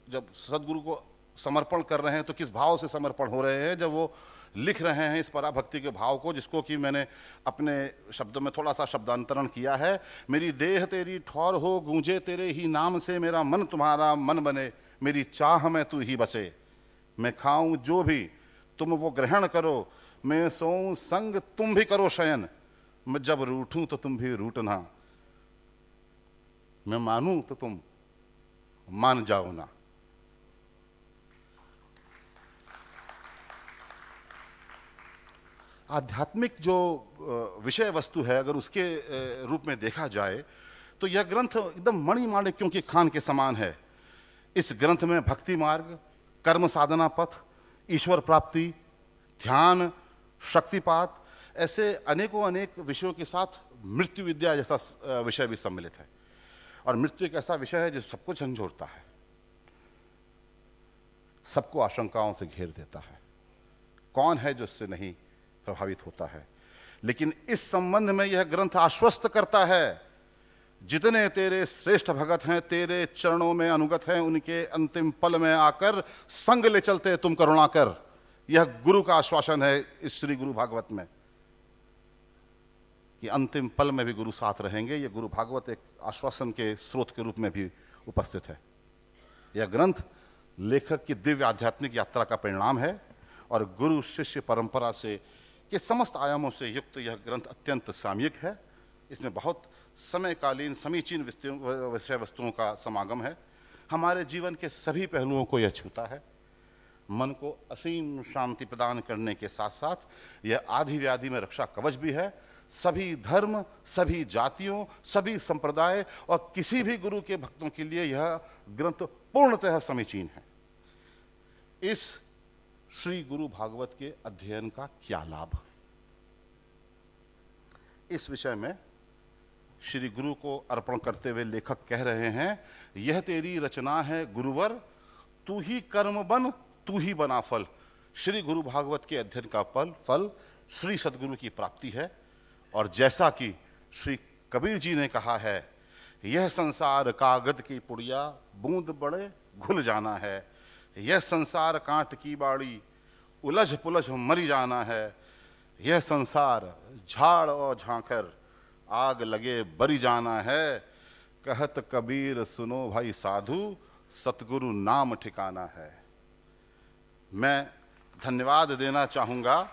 Speaker 7: जब सदगुरु को समर्पण कर रहे हैं तो किस भाव से समर्पण हो रहे हैं, जब वो लिख रहे हैं इस पराभक्ति के भाव को, जिसको कि मैंने अपने शब्दों में थोड़ा सा शब्दांतरण किया है। मेरी देह तेरी ठौर हो, गूंजे तेरे ही नाम से, मेरा मन तुम्हारा मन बने, मेरी चाह में तू ही बसे। मैं खाऊं जो भी तुम वो ग्रहण करो, मैं सोऊं संग तुम भी करो शयन, मैं जब रूठूं तो तुम भी रूठना, मैं मानूं तो तुम मान जाओ ना। आध्यात्मिक जो विषय वस्तु है, अगर उसके रूप में देखा जाए तो यह ग्रंथ एकदम मणिमाणिक्यों की खान के समान है। इस ग्रंथ में भक्ति मार्ग, कर्म साधना पथ, ईश्वर प्राप्ति, ध्यान, शक्तिपात, ऐसे अनेकों अनेक विषयों के साथ मृत्यु विद्या जैसा विषय भी सम्मिलित है। और मृत्यु एक ऐसा विषय है जो सबको झंझोड़ता है, सबको आशंकाओं से घेर देता है। कौन है जो इससे नहीं प्रभावित होता है? लेकिन इस संबंध में यह ग्रंथ आश्वस्त करता है, जितने तेरे श्रेष्ठ भगत हैं, तेरे चरणों में अनुगत हैं, उनके अंतिम पल में आकर संग ले चलते तुम करुणा कर। यह गुरु का आश्वासन है इस श्री गुरु भागवत में। कि अंतिम पल में भी गुरु साथ रहेंगे, ये गुरु भागवत एक आश्वासन के स्रोत के रूप में भी उपस्थित है। यह ग्रंथ लेखक की दिव्य आध्यात्मिक यात्रा का परिणाम है और गुरु शिष्य परंपरा से के समस्त आयामों से युक्त यह ग्रंथ अत्यंत सामयिक है। इसमें बहुत समयकालीन समीचीन विषय वस्तुओं का समागम है। हमारे जीवन के सभी पहलुओं को यह छूता है। मन को असीम शांति प्रदान करने के साथ साथ यह आधि व्याधि में रक्षा कवच भी है। सभी धर्म, सभी जातियों, सभी संप्रदाय और किसी भी गुरु के भक्तों के लिए यह ग्रंथ पूर्णतः समीचीन है। इस श्री गुरु भागवत के अध्ययन का क्या लाभ? इस विषय में श्री गुरु को अर्पण करते हुए लेखक कह रहे हैं, यह तेरी रचना है गुरुवर, तू ही कर्म बन, तू ही बना फल। श्री गुरु भागवत के अध्ययन का फल श्री सद्गुरु की प्राप्ति है। और जैसा कि श्री कबीर जी ने कहा है, यह संसार कागद की पुड़िया, बूंद बड़े घुल जाना है। यह संसार कांट की बाड़ी, उलझ पुलझ मरी जाना है। यह संसार झाड़ और झांकर, आग लगे बरी जाना है। कहत कबीर सुनो भाई साधु, सतगुरु नाम ठिकाना है। मैं धन्यवाद देना चाहूँगा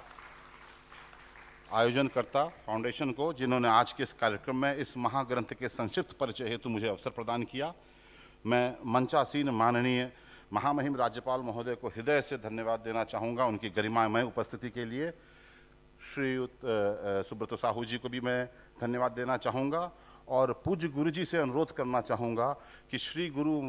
Speaker 7: आयोजनकर्ता फाउंडेशन को, जिन्होंने आज के इस कार्यक्रम में इस महाग्रंथ के संक्षिप्त परिचय हेतु मुझे अवसर प्रदान किया। मैं मंचासीन माननीय महामहिम राज्यपाल महोदय को हृदय से धन्यवाद देना चाहूँगा उनकी गरिमामय उपस्थिति के लिए। श्रीयुत सुब्रत साहू जी को भी मैं धन्यवाद देना चाहूँगा और पूज्य गुरु जी से अनुरोध करना चाहूँगा कि श्री गुरु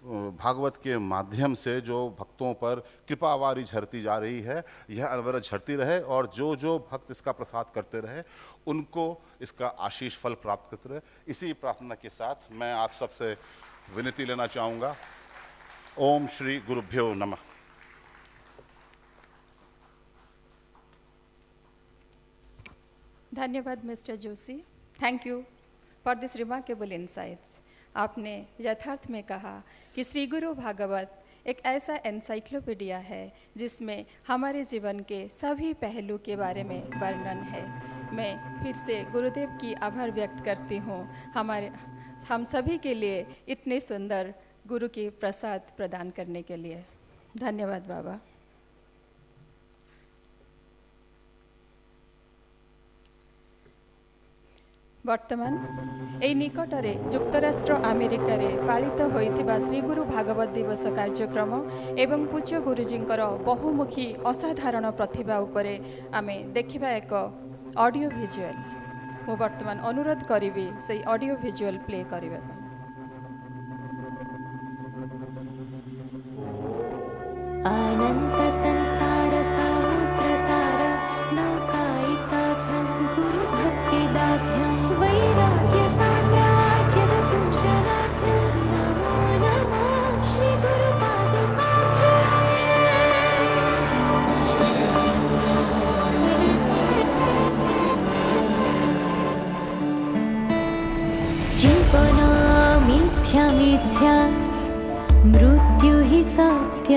Speaker 7: भागवत के माध्यम से जो भक्तों पर कृपावारी झरती जा रही है, यह अनवरत झरती रहे और जो जो भक्त इसका प्रसाद करते रहे उनको इसका आशीष फल प्राप्त करते रहे। इसी प्रार्थना के साथ मैं आप सबसे विनती लेना चाहूँगा। ओम श्री गुरुभ्यो नमः।
Speaker 3: धन्यवाद mister Joshi, thank you for this remarkable insights. आपने यथार्थ में कहा कि श्री गुरु भागवत एक ऐसा एनसाइक्लोपीडिया है जिसमें हमारे जीवन के सभी पहलू के बारे में वर्णन है। मैं फिर से गुरुदेव की आभार व्यक्त करती हूँ हम सभी के लिए इतने सुंदर गुरु की प्रसाद प्रदान करने के लिए। धन्यवाद बाबा। वर्तमान एई निकटरे जुक्तराष्ट्र अमेरिका रे पालित होइथिबा श्री गुरु भागवत दिवस कार्यक्रम एवं पूज्य गुरुजींकर बहुमुखी असाधारण प्रतिभा उपरे आमे देखिबा एक ऑडियो विजुअल। मु वर्तमान अनुरोध करिबी से ऑडियो विजुअल प्ले करिबा।
Speaker 2: अनंत संसार समुद्र तार नाकायिताभ्यं गुरु भक्तिदाभ्यं वैराग्य साम्राज्य पूजनाभ्यं नमो नमः श्री गुरु पादुकाभ्यं। जीवना मिथ्या मिथ्या मृत्यु ही सत्य।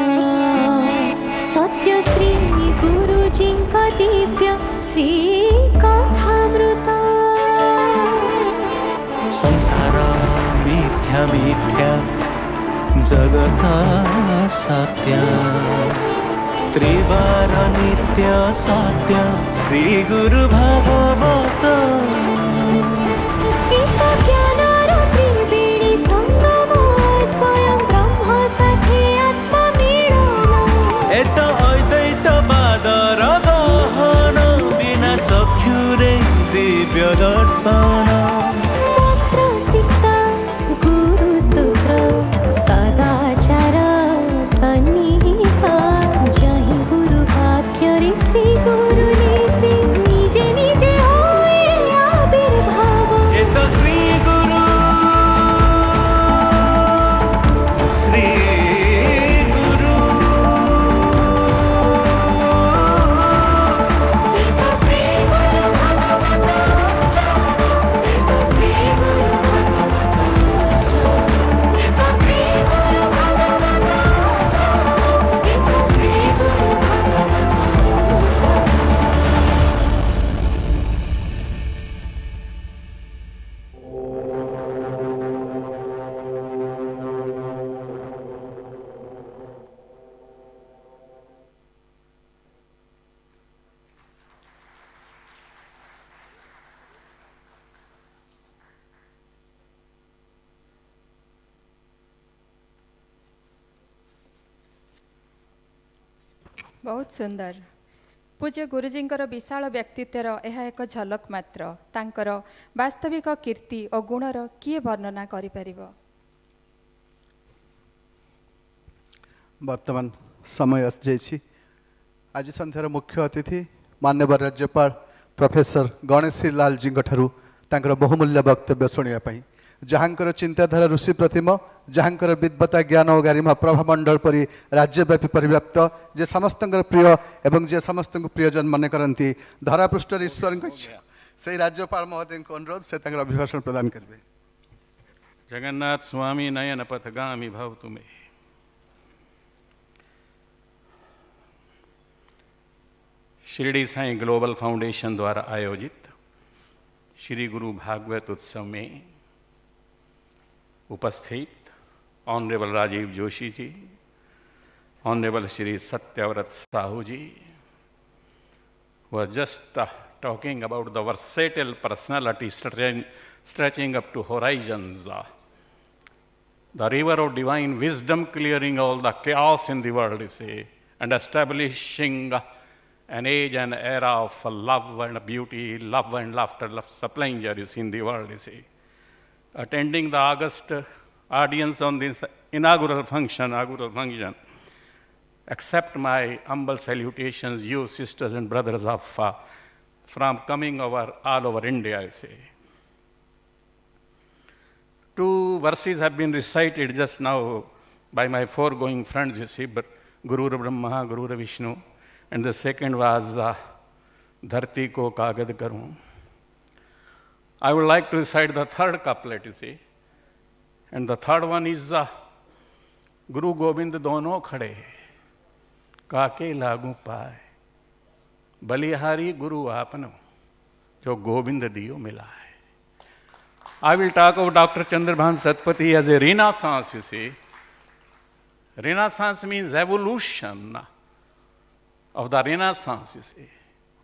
Speaker 2: सत्य श्री गुरुजी का दिव्य श्री कथामृत।
Speaker 1: संसार मिथ्या मिथ्या जगत सत्य। त्रिवार नित्य सत्य श्री गुरु भागवत। एत अद्वैतवादर दहन बिना चक्षुरे दिव्य दर्शन।
Speaker 2: गुरु स्तोत्र सदाचार सन्निहित। जहि गुरु वाक्य रे श्री गुरु लिपि निजे निजे होए
Speaker 3: बहुत सुंदर। पूज्य गुरुजींकर विशाल व्यक्तित्वर यह एक झलक मात्र। तांकर वास्तविक कीर्ति और गुणर किए वर्णना करि परिबो?
Speaker 5: वर्तमान समय आसी आज संध्यार मुख्य अतिथि माननीय राज्यपाल प्रोफेसर गणेशी लाल जी तांकर बहुमूल्य वक्तव्य शुणापी, जहाँकर चिंताधारा ऋषि प्रतिम, जहाँकर विद्वता ज्ञान और गारिमा प्रभामंडल परी राज्यव्यापी परिव्याप्त, जे समस्त प्रिय एवं जे समस्त प्रियजन मन करती धरापृष्ठ ईश्वर से राज्यपाल महोदय को अनुरोध से अभिभाषण प्रदान करेंगे।
Speaker 8: जगन्नाथ स्वामी नयन पथगामी भव तुम्हें। शिरडी साई ग्लोबल फाउंडेशन द्वारा आयोजित श्री गुरु भागवत उत्सव में उपस्थित honourable Rajeev Joshi ji, honourable Shri Satyavrat Sahu ji was just talking about the versatile personality stretching up to horizons, the river of divine wisdom clearing all the chaos in the world, you see, and establishing an age and era of love and beauty, love and laughter, love supplying you see, in the world, you see. Attending the August audience on this inaugural function, accept my humble salutations, you sisters and brothers of from coming over all over India, you see. 2 verses have been recited just now by my foregoing friends, you see, but Guru Brahma, Guru Vishnu, and the second was Dharti ko kagad karu. I would like to recite the third couplet, you see. And the third one is Guru Gobind dono khade, kaake lagu paए, बलिहारी गुरु आपनो, जो गोविंद दियो मिला है. I will talk of Dr. Chandra Bhanu Satpathy as a renaissance, you see. Renaissance means evolution of the Renaissance, you see.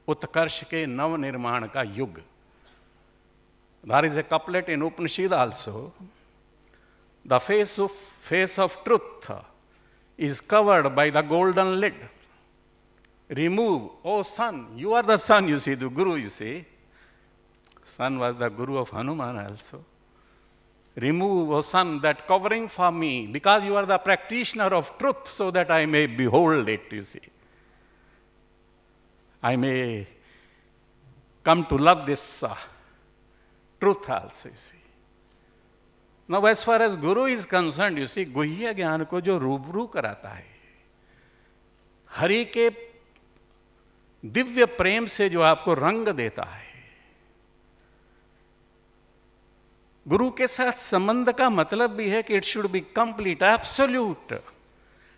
Speaker 8: उत्कर्ष के नव निर्माण का युग. There is a couplet in Upanishad also. The face of truth is covered by the golden lid. Remove, oh sun, you are the sun, you see, the Guru, you see. Sun was the Guru of Hanuman also. Remove, oh sun, that covering for me, because you are the practitioner of truth, so that I may behold it, you see. I may come to love this truth also, you see. Now, as far as Guru is concerned, you see, गुह्य ज्ञान को जो रूबरू कराता है, हरि के दिव्य प्रेम से जो आपको रंग देता है, गुरु के साथ संबंध का मतलब भी है कि it should be complete, absolute,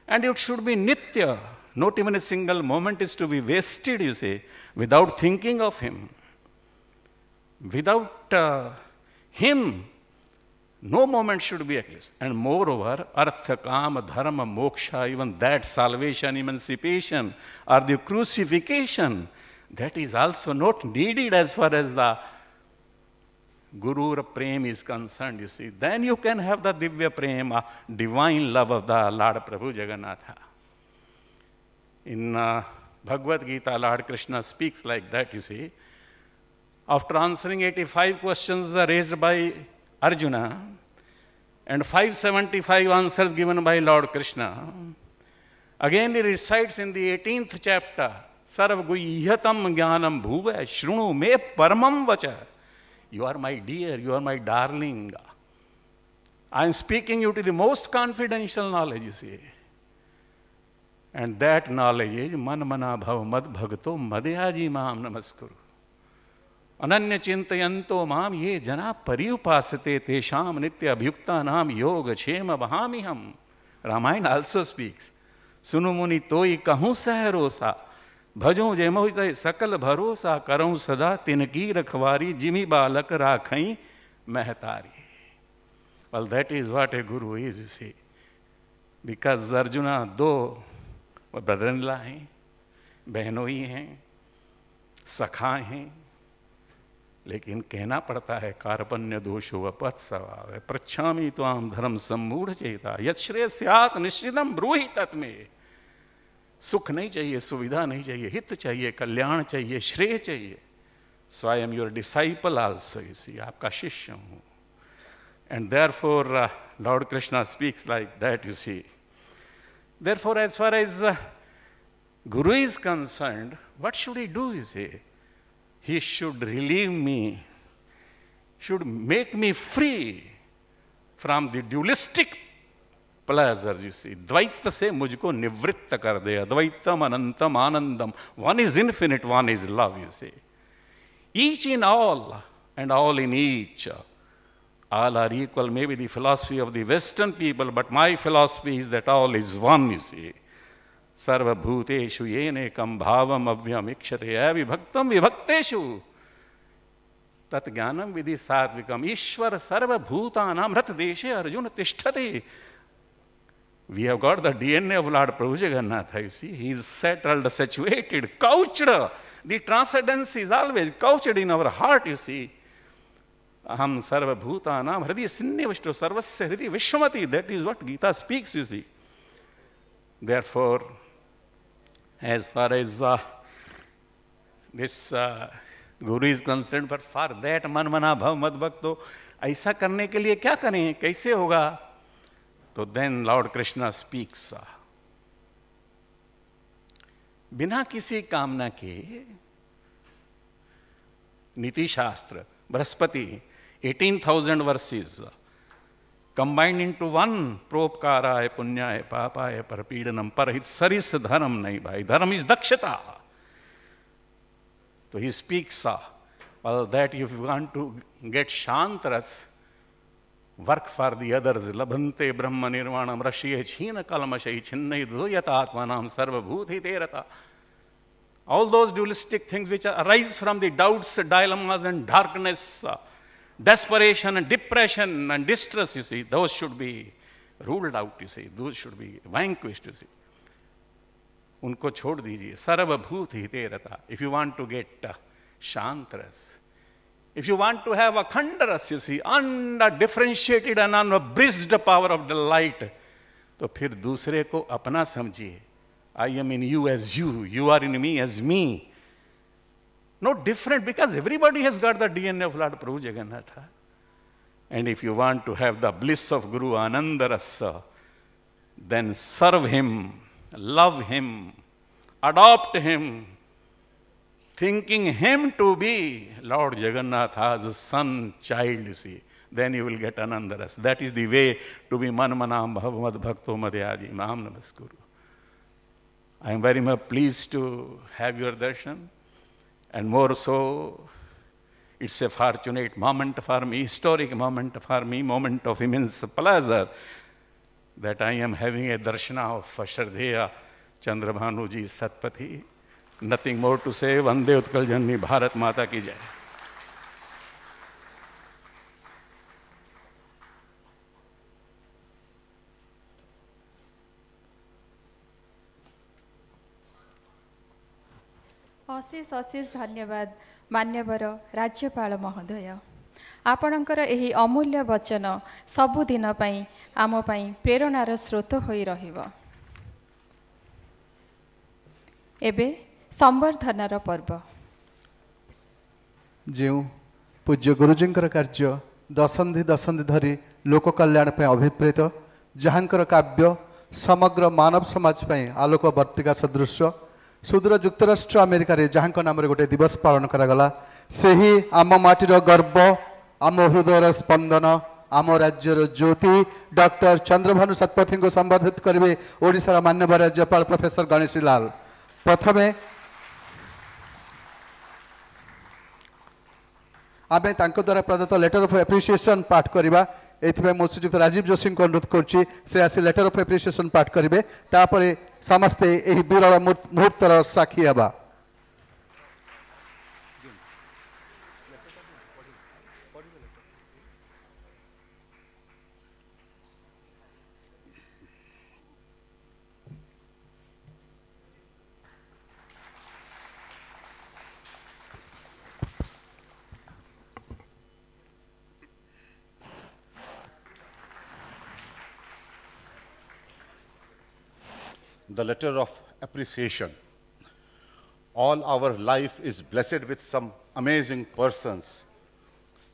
Speaker 8: and it should be नित्य. Not even a single moment is to be wasted, you say, without thinking of him. Without him, no moment should be eclipsed. And moreover, artha, kama, dharma, moksha, even that salvation, emancipation, or the crucifixion, that is also not needed as far as the Guru Prem is concerned, you see. Then you can have the Divya Prem, divine love of the Lord Prabhu Jagannatha. In Bhagavad Gita, Lord Krishna speaks like that, you see. After answering 85 questions raised by Arjuna and 575 answers given by Lord Krishna, again he recites in the 18th chapter, Sarv Guhyatam Jnanam Bhuva Shrunu Me Paramam Vacha. You are my dear, you are my darling. I am speaking you to the most confidential knowledge, you see. And that knowledge is man mana bhav mad bhagto madhyaji maam namaskuru. Ananya chintayanto maam ye jana pariupasate tesham nitya abhyukta naam yoga chema bahamiham. Ramayana also speaks. Sunu muni toi kahun sahrosa. Bhajon jemohite sakal bharosa karun sada tinki rakhwari jimi balak rakhai mehtari. Well, that is what a guru is, you see. Because Arjuna, though brother-in-law हैं, बहनोई हैं, सखा हैं, लेकिन कहना पड़ता है कार्पण्य दोषो अपथ स्वभाव पृच्छामि त्वाम धर्म सम्मूढ़ चेता यत् श्रेय स्यात् निश्चितम ब्रूहि तत्मे. सुख नहीं चाहिए, सुविधा नहीं चाहिए, हित चाहिए, कल्याण चाहिए, श्रेय चाहिए. So I am your disciple also, you see, आपका शिष्य हूँ. And therefore Lord Krishna speaks like that, you see. Therefore, as far as Guru is concerned, what should he do, you see? He should relieve me, should make me free from the dualistic pleasures, you see. Dvaita se mujhko nivritta kar de. Advaitam anantam anandam. One is infinite, one is love, you see. Each in all and all in each. All are equal, maybe the philosophy of the Western people, but my philosophy is that all is one, you see. Sarva bhuteshu yenekam bhavam avyam ikshate avibhaktam vibhakteshu. Tat jnanam vidhi sattvikam Ishwar sarva bhutanam rat deshe Arjuna tishthati. We have got the DNA of Lord Prabhu Jagannatha, you see. He is settled, situated, couched. The transcendence is always couched in our heart, you see. Aham sarva bhutanam hridhi sinnivishto sarvasya hridhi vishwamati. That is what Gita speaks, you see. Therefore, as far as this Guru is concerned, but for that man mana bhav mad bhakto, ऐसा करने के लिए क्या करें, कैसे होगा? तो then Lord Krishna speaks. बिना किसी कामना के नीति शास्त्र Brihaspati 18,000 verses combined into one. प्रोपकाराय पुण्याय पापाय परपीडनम परहित सरिस धर्म नहीं भाई. धर्म is dakshata. So he speaks well, that if you want to get shantras, work for the others. Labhante brahma nirvanam rashye chhina kalmashay chinnai duyata atmanam sarva bhuti terata. All those dualistic things which arise from the doubts, dilemmas and darkness, desperation and depression and distress, you see, those should be ruled out, you see. Those should be vanquished, you see. उनको छोड़ दीजिए. सर्वभूत हिते रता. If you want to get shantras, if you want to have a khandaras, you see, undifferentiated and unabridged power of delight, तो फिर दूसरे को अपना समझिए. I am in you as you, you are in me as me. No different, because everybody has got the DNA of Lord Prabhu Jagannatha. And if you want to have the bliss of Guru Ananda Rasa, then serve him, love him, adopt him, thinking him to be Lord Jagannatha's son, child, you see. Then you will get Ananda Rasa. That is the way to be manmanam bhavamad bhakto madhyaji maham namaskuru. I am very much pleased to have your darshan, and more so, it's a fortunate moment for me, historic moment for me, moment of immense pleasure, that I am having a darshana of Shraddheya Chandra Bhanu Satpathy. Nothing more to say. Vande Utkal Janni Bharat Mata ki jai.
Speaker 4: ଅଶେଷ ଅଶେଷ ଧନ୍ୟବାଦ ମାନ୍ୟବର ରାଜ୍ୟପାଳ ମହୋଦୟ. ଆପଣଙ୍କର ଏହି ଅମୂଲ୍ୟ ବଚନ ସବୁଦିନ ପାଇଁ ଆମ ପାଇଁ ପ୍ରେରଣାର ସ୍ରୋତ ହୋଇ ରହିବ. ଏବେ ସମ୍ବର୍ଦ୍ଧନାର ପର୍ବ.
Speaker 5: ଯେଉଁ ପୂଜ୍ୟ ଗୁରୁଜୀଙ୍କର କାର୍ଯ୍ୟ ଦଶନ୍ଧି ଦଶନ୍ଧି ଧରି ଲୋକ କଲ୍ୟାଣ ପାଇଁ ଅଭିପ୍ରେତ, ଯାହାଙ୍କର କାବ୍ୟ ସମଗ୍ର ମାନବ ସମାଜ ପାଇଁ ଆଲୋକ ବର୍ତ୍ତିକା ସଦୃଶ, ସୁଦୂର ଯୁକ୍ତରାଷ୍ଟ୍ର ଆମେରିକାରେ ଯାହାଙ୍କ ନାମରେ ଗୋଟିଏ ଦିବସ ପାଳନ କରାଗଲା, ସେହି ଆମ ମାଟିର ଗର୍ବ, ଆମ ହୃଦୟର ସ୍ପନ୍ଦନ, ଆମ ରାଜ୍ୟର ଜ୍ୟୋତି ଡକ୍ଟର ଚନ୍ଦ୍ରଭାନୁ ଶତପଥୀଙ୍କୁ ସମ୍ବର୍ଦ୍ଧିତ କରିବେ ଓଡ଼ିଶାର ମାନ୍ୟବର ରାଜ୍ୟପାଳ ପ୍ରଫେସର ଗଣେଶୀ ଲାଲ. ପ୍ରଥମେ ଆମେ ତାଙ୍କ ଦ୍ୱାରା ପ୍ରଦତ୍ତ ଲେଟର ଅଫ୍ ଆପ୍ରିସିଏସନ୍ ପାଠ କରିବା. ଏଥିପାଇଁ ମୁଁ ଶ୍ରୀଯୁକ୍ତ ରାଜୀବ ଯୋଶୀଙ୍କୁ ଅନୁରୋଧ କରୁଛି, ସେ ଆସି ଲେଟର ଅଫ୍ ଆପ୍ରିସିଏସନ୍ ପାଠ କରିବେ. ତାପରେ ସମସ୍ତେ ଏହି ବିରଳ ମୁହୂର୍ତ୍ତର ସାକ୍ଷୀ ହେବା.
Speaker 7: the letter of appreciation. All our life is blessed with some amazing persons.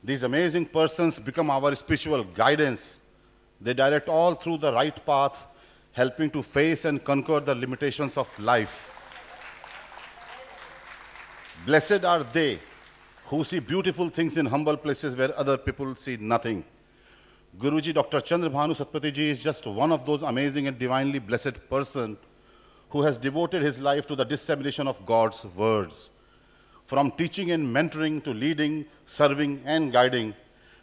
Speaker 7: These amazing persons become our spiritual guidance. They direct all through the right path, helping to face and conquer the limitations of life. Blessed are they who see beautiful things in humble places where other people see nothing. Guruji, Dr. Chandra Bhanu Satpathy ji is just one of those amazing and divinely blessed person who has devoted his life to the dissemination of God's words. From teaching and mentoring to leading, serving and guiding,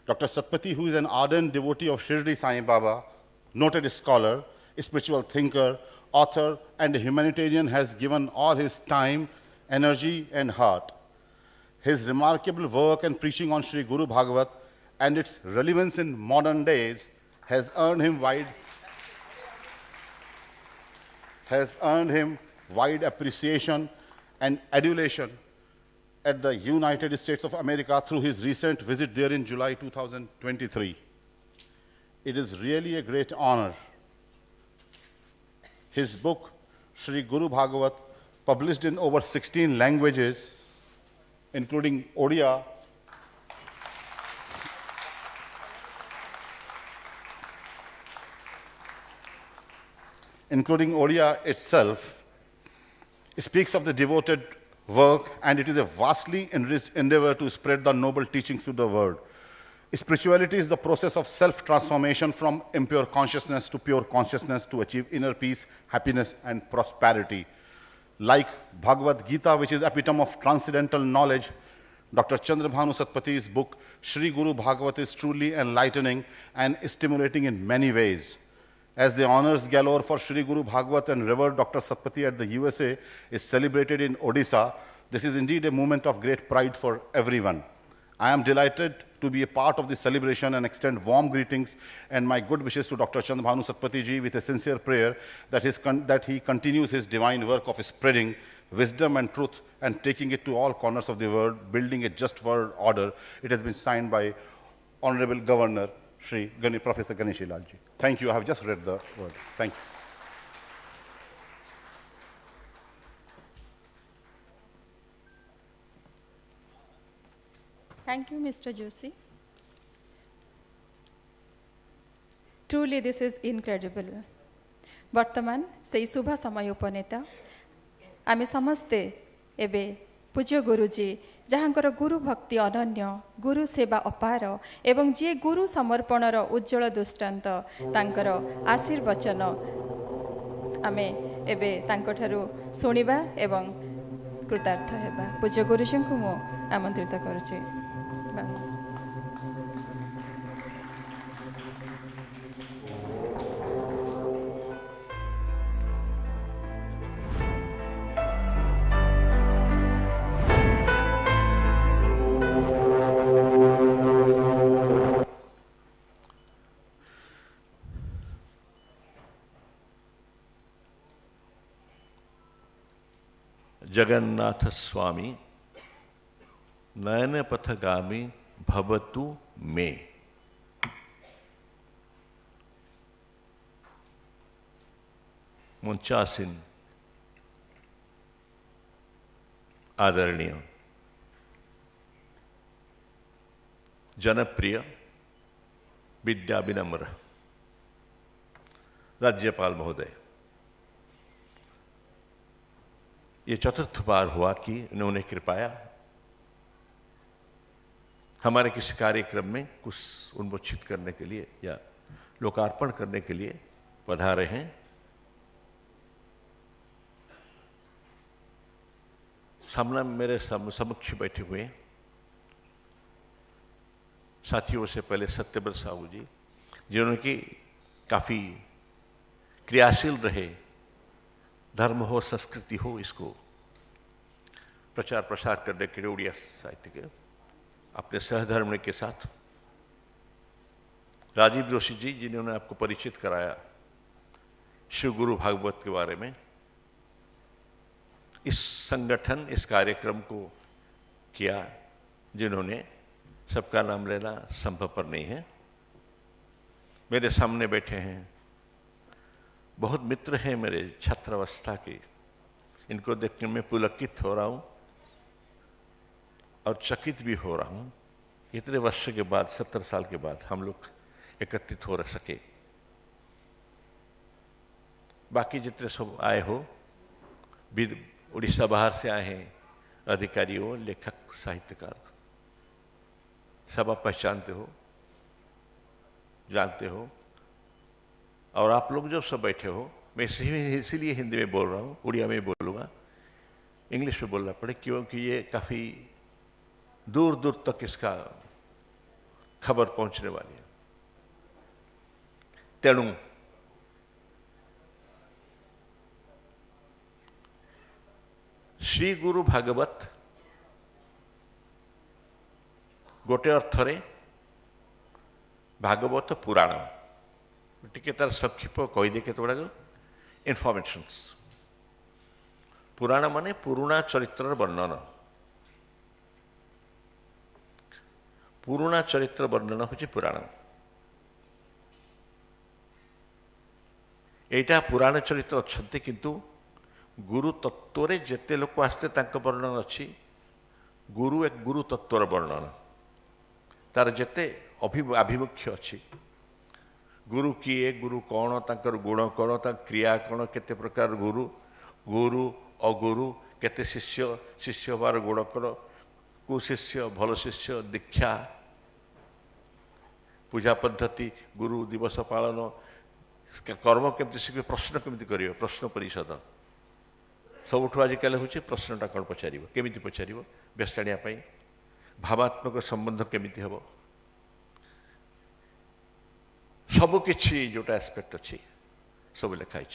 Speaker 7: Dr. Satpathy, who is an ardent devotee of Shirdi Sai Baba, noted scholar, spiritual thinker, author and humanitarian, has given all his time, energy and heart. His remarkable work and preaching on Shri Guru Bhagwat and its relevance in modern days has earned him wide appreciation and adulation at the United States of America through his recent visit there in July 2023. It is really a great honor. His book, Shri Guru Bhagwat, published in over 16 languages, including Odia, itself, speaks of the devoted work, and it is a vastly enriched endeavor to spread the noble teachings to the world. Spirituality is the process of self-transformation from impure consciousness to pure consciousness to achieve inner peace, happiness, and prosperity. Like Bhagavad Gita, which is epitome of transcendental knowledge, Dr. Chandra Bhanu Satpathy's book, Shri Guru Bhagwat, is truly enlightening and stimulating in many ways. As the honors galore for Shri Guru Bhagwat and revered Dr. Satpathy at the USA is celebrated in Odisha, this is indeed a moment of great pride for everyone. I am delighted to be a part of this celebration and extend warm greetings and my good wishes to Dr. Chandra Bhanu Satpathy ji with a sincere prayer that he continues his divine work of spreading wisdom and truth and taking it to all corners of the world, building a just world order. It has been signed by Honorable Governor Shri Professor Ganesh Lal ji. Thank you. I have just read the word. Thank you.
Speaker 3: Thank you, Mr. Joshi. Truly, this is incredible. ବର୍ତ୍ତମାନ ସେହି ଶୁଭ ସମୟ ଉପନେତ ଆମେ ସମସ୍ତେ ଏବେ ପୂଜ୍ୟ ଗୁରୁଜୀ ଯାହାଙ୍କର ଗୁରୁ ଭକ୍ତି ଅନନ୍ୟ, ଗୁରୁ ସେବା ଅପାର ଏବଂ ଯିଏ ଗୁରୁ ସମର୍ପଣର ଉଜ୍ଜଳ ଦୃଷ୍ଟାନ୍ତ, ତାଙ୍କର ଆଶୀର୍ବଚନ ଆମେ ଏବେ ତାଙ୍କଠାରୁ ଶୁଣିବା ଏବଂ କୃତାର୍ଥ ହେବା। ପୂଜ୍ୟ ଗୁରୁଜୀଙ୍କୁ ମୁଁ ଆମନ୍ତ୍ରିତ କରୁଛି।
Speaker 9: जगन्नाथ स्वामी नयन पथगामी भवतु मे। मुंचासीन आदरणीय जनप्रिय विद्या विनम्र राज्यपाल महोदय, ये चतुर्थ बार हुआ कि इन्होंने कृपया हमारे किसी कार्यक्रम में कुछ उन्मोचित करने के लिए या लोकार्पण करने के लिए पधारे हैं। सामने मेरे समक्ष बैठे हुए साथियों से पहले सत्यव्रत साहू जी, जिन्होंने कि काफ़ी क्रियाशील रहे, धर्म हो संस्कृति हो इसको प्रचार प्रसार करने के लिए उड़िया साहित्य के अपने सहधर्मिणी के साथ राजीव जोशी जी, जिन्होंने आपको परिचित कराया श्री गुरु भागवत के बारे में, इस संगठन इस कार्यक्रम को किया, जिन्होंने सबका नाम लेना संभव पर नहीं है। मेरे सामने बैठे हैं बहुत मित्र हैं मेरे छात्रावस्था के, इनको देखकर मैं पुलकित हो रहा हूँ और चकित भी हो रहा हूँ। इतने वर्ष के बाद, 70 साल के बाद हम लोग एकत्रित हो सके। बाकी जितने सब आए हो, उड़ीसा बाहर से आए हैं, अधिकारी हो, लेखक, साहित्यकार, सब आप पहचानते हो, जानते हो। और आप लोग जो सब बैठे हो, मैं इसीलिए हिंदी में बोल रहा हूँ, उड़िया में बोलूँगा, इंग्लिश में बोलना पड़े, क्योंकि ये काफ़ी दूर दूर तक इसका खबर पहुंचने वाली है। तेणु श्री गुरु भागवत गोटे अर्थरे भागवत पुराण, टिके तार संक्षिप्त कहीदे केत गुड़ाक इनफर्मेशंस। पुराण माने पुराणा चरित्र वर्णन, पुराणा चरित्र वर्णन हूँ पुराण। एटा पुराण चरित्र अच्छा, किंतु गुरु तत्व रे जेते लोक आसते तांक वर्णन अच्छी। गुरु एक गुरु तत्वर वर्णन, तार जेते आभिमुख्य अच्छी। गुरु किए, गुरु कौन, तांकर गुण कौन, तांकर क्रिया कौन, केते प्रकार गुरु, गुरु अगुरु, केते शिष्य, शिष्य हबार गुण कौन, कुशिष्य, भल शिष्य, दीक्षा, पूजा पद्धति, गुरु दिवस पालन, कर्म केमती शिखे, प्रश्न केमती करियो, प्रश्न परिषद सबुठु आजिकल हूँ प्रश्नटा कौन पचार, केमिति पचार, बेस्टाणिया भावात्मक संबंध केमिति हम, सबकि जोटा एस्पेक्ट अच्छी सब लिखाई।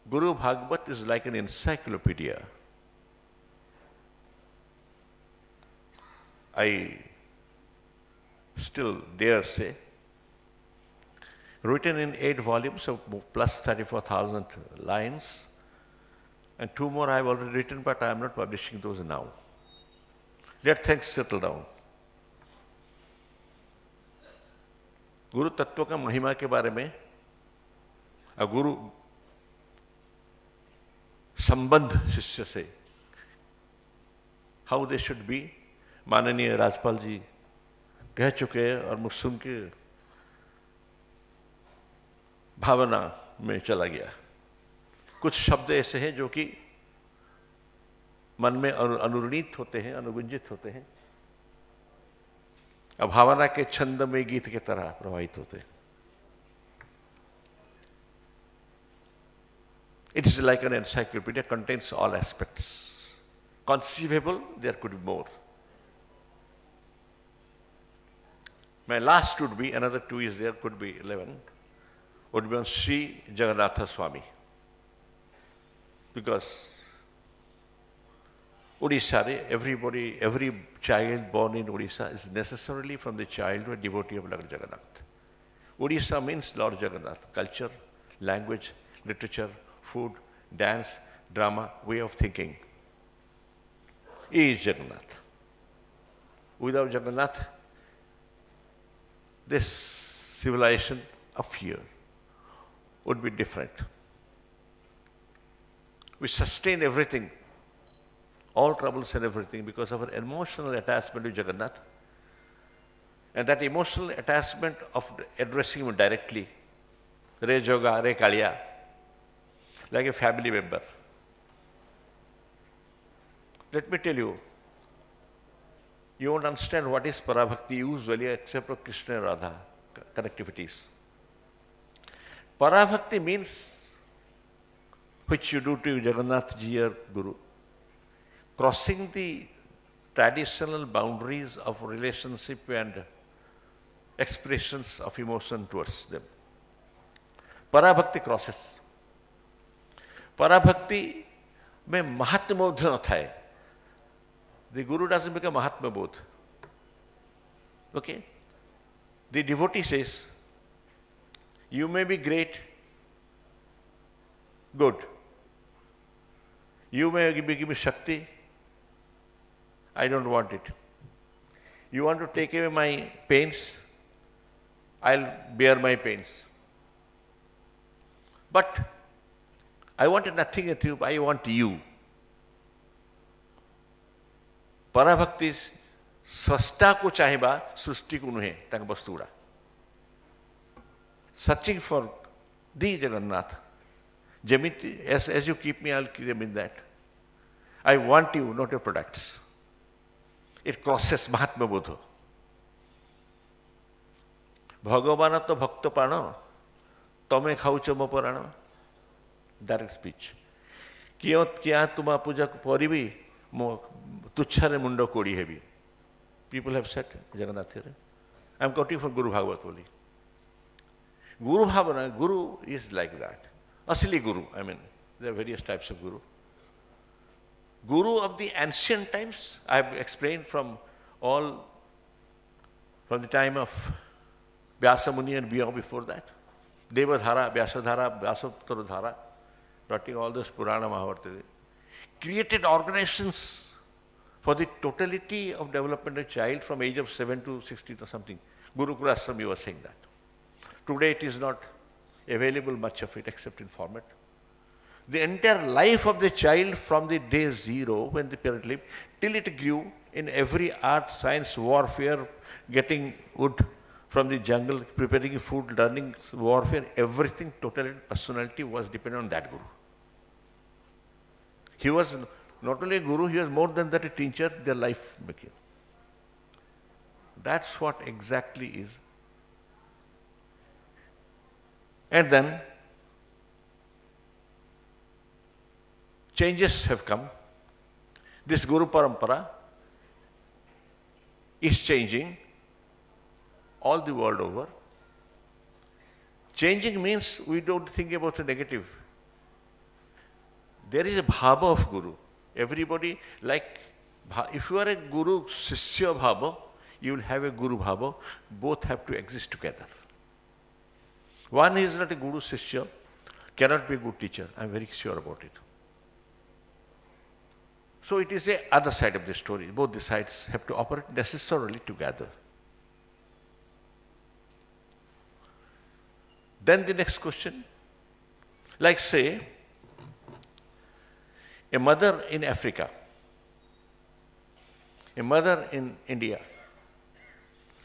Speaker 9: Guru Bhagwat is like an encyclopedia. I still dare say, written in 8 volumes of plus 34,000 lines, and 2 more I have already written, but I am not publishing those now. Let things settle down. गुरु तत्व का महिमा के बारे में और गुरु संबंध शिष्य से, हाउ दे शुड बी, माननीय राज्यपाल जी कह चुके हैं और मुझ सुन के भावना में चला गया। कुछ शब्द ऐसे हैं जो कि मन में अनुरणीत होते हैं, अनुगुंजित होते हैं, और भावना के छंद में गीत के तरह प्रवाहित होते हैं। It is like an encyclopedia, contains all aspects. Conceivable, there could be more. My last would be, another 2 is there, could be 11, would be on Shri Jagannatha Swami. Because Odisha, everybody, every child born in Odisha is necessarily from the childhood devotee of Lord Jagannath. Odisha means Lord Jagannath, culture, language, literature, food, dance, drama, way of thinking. He is Jagannath. Without Jagannath, this civilization of fear would be different. We sustain everything, all troubles and everything, because of our emotional attachment to Jagannath, and that emotional attachment of addressing him directly, Re Joga, Re Kaliya, like a family member. Let me tell you, you won't understand what is Parabhakti usually except for Krishna and Radha connectivities. Parabhakti means, which you do to Jagannath ji or Guru, crossing the traditional boundaries of relationship and expressions of emotion towards them. Parabhakti crosses. Parabhakti में महात्म बोध न था. The Guru doesn't become Mahatma Bodh. Okay? The devotee says, you may be great, good. You may give me Shakti, I don't want it. You want to take away my pains, I'll bear my pains. But I want nothing with you, I want you. Parabhakti swasta ko chahiba, srushti ko nuhe, tanga vastugura. Searching for the Jagannath. Jamiti, as you keep me, I'll keep them in that. I want you, not your products. It crosses Mahatma Bodho. Bhagavana to bhakta prana, tame khaucha mo parana. Direct speech. Kiyot kya tuma puja poribi, mo tuchhare mundo kodi hebi. People have said, Jagannath here. I am quoting from Guru Bhagwat only. Guru Bhavana, Guru is like that. Asli Guru, I mean, there are various types of Guru. Guru of the ancient times, I have explained from the time of Vyasa Muni and beyond before that. Devadhara, Vyasadhara, Vyasataradhara, writing all those Purana Mahabharata. Created organizations for the totality of development of child from age of 7 to 16 or something. Gurukula Ashram, you were saying that. Today it is not available much of it except in format. The entire life of the child from the day zero when the parent lived till it grew in every art, science, warfare, getting wood from the jungle, preparing food, learning warfare, everything, total personality was dependent on that Guru. He was not only a Guru, he was more than that a teacher, their life became. That's what exactly is. And then changes have come. This Guru Parampara is changing all the world over. Changing means we don't think about the negative. There is a bhava of Guru. Everybody, like, if you are a Guru Sishya bhava, you will have a Guru bhava. Both have to exist together. One is not a Guru Sishya, cannot be a good teacher. I am very sure about it. So it is the other side of the story. Both the sides have to operate necessarily together. Then the next question, like say, a mother in Africa, a mother in India,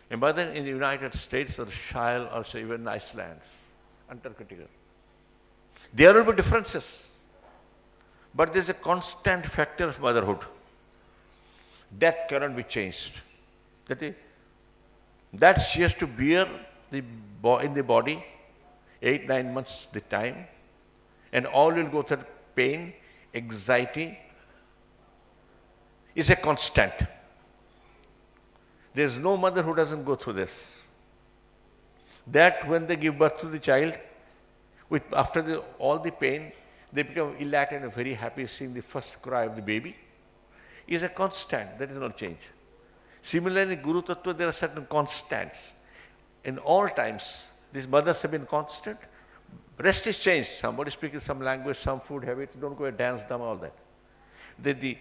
Speaker 9: a mother in the United States or Shire or say even Iceland, Antarctica. There will be differences, but there is a constant factor of motherhood. That cannot be changed. That she has to bear in the body 8-9 months the time, and all will go through pain, anxiety is a constant. There is no mother who doesn't go through this. That when they give birth to the child, after all the pain, they become elated and very happy seeing the first cry of the baby, is a constant. That is not change. Similarly, Guru Tattva, there are certain constants. In all times, these mothers have been constant. Rest is changed. Somebody speaking some language, some food habits, don't go and dance them, all that. The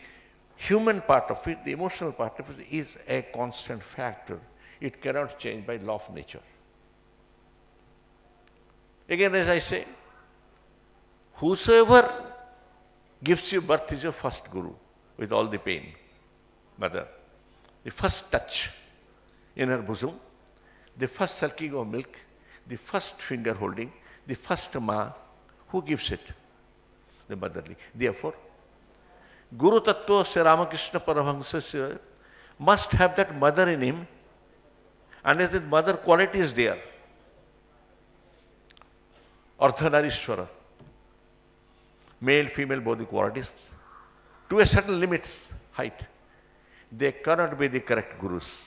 Speaker 9: human part of it, the emotional part of it is a constant factor. It cannot change by law of nature. Again, as I say, whosoever gives you birth is your first Guru with all the pain. Mother, the first touch in her bosom, the first sucking of milk, the first finger holding, the first ma, who gives it? The motherly. Therefore, Guru Tattva Sri Ramakrishna Paramahamsa must have that mother in him, and as that mother quality is there. Ardhanarishwara, male, female, both the qualities, to a certain limits, height. They cannot be the correct Gurus.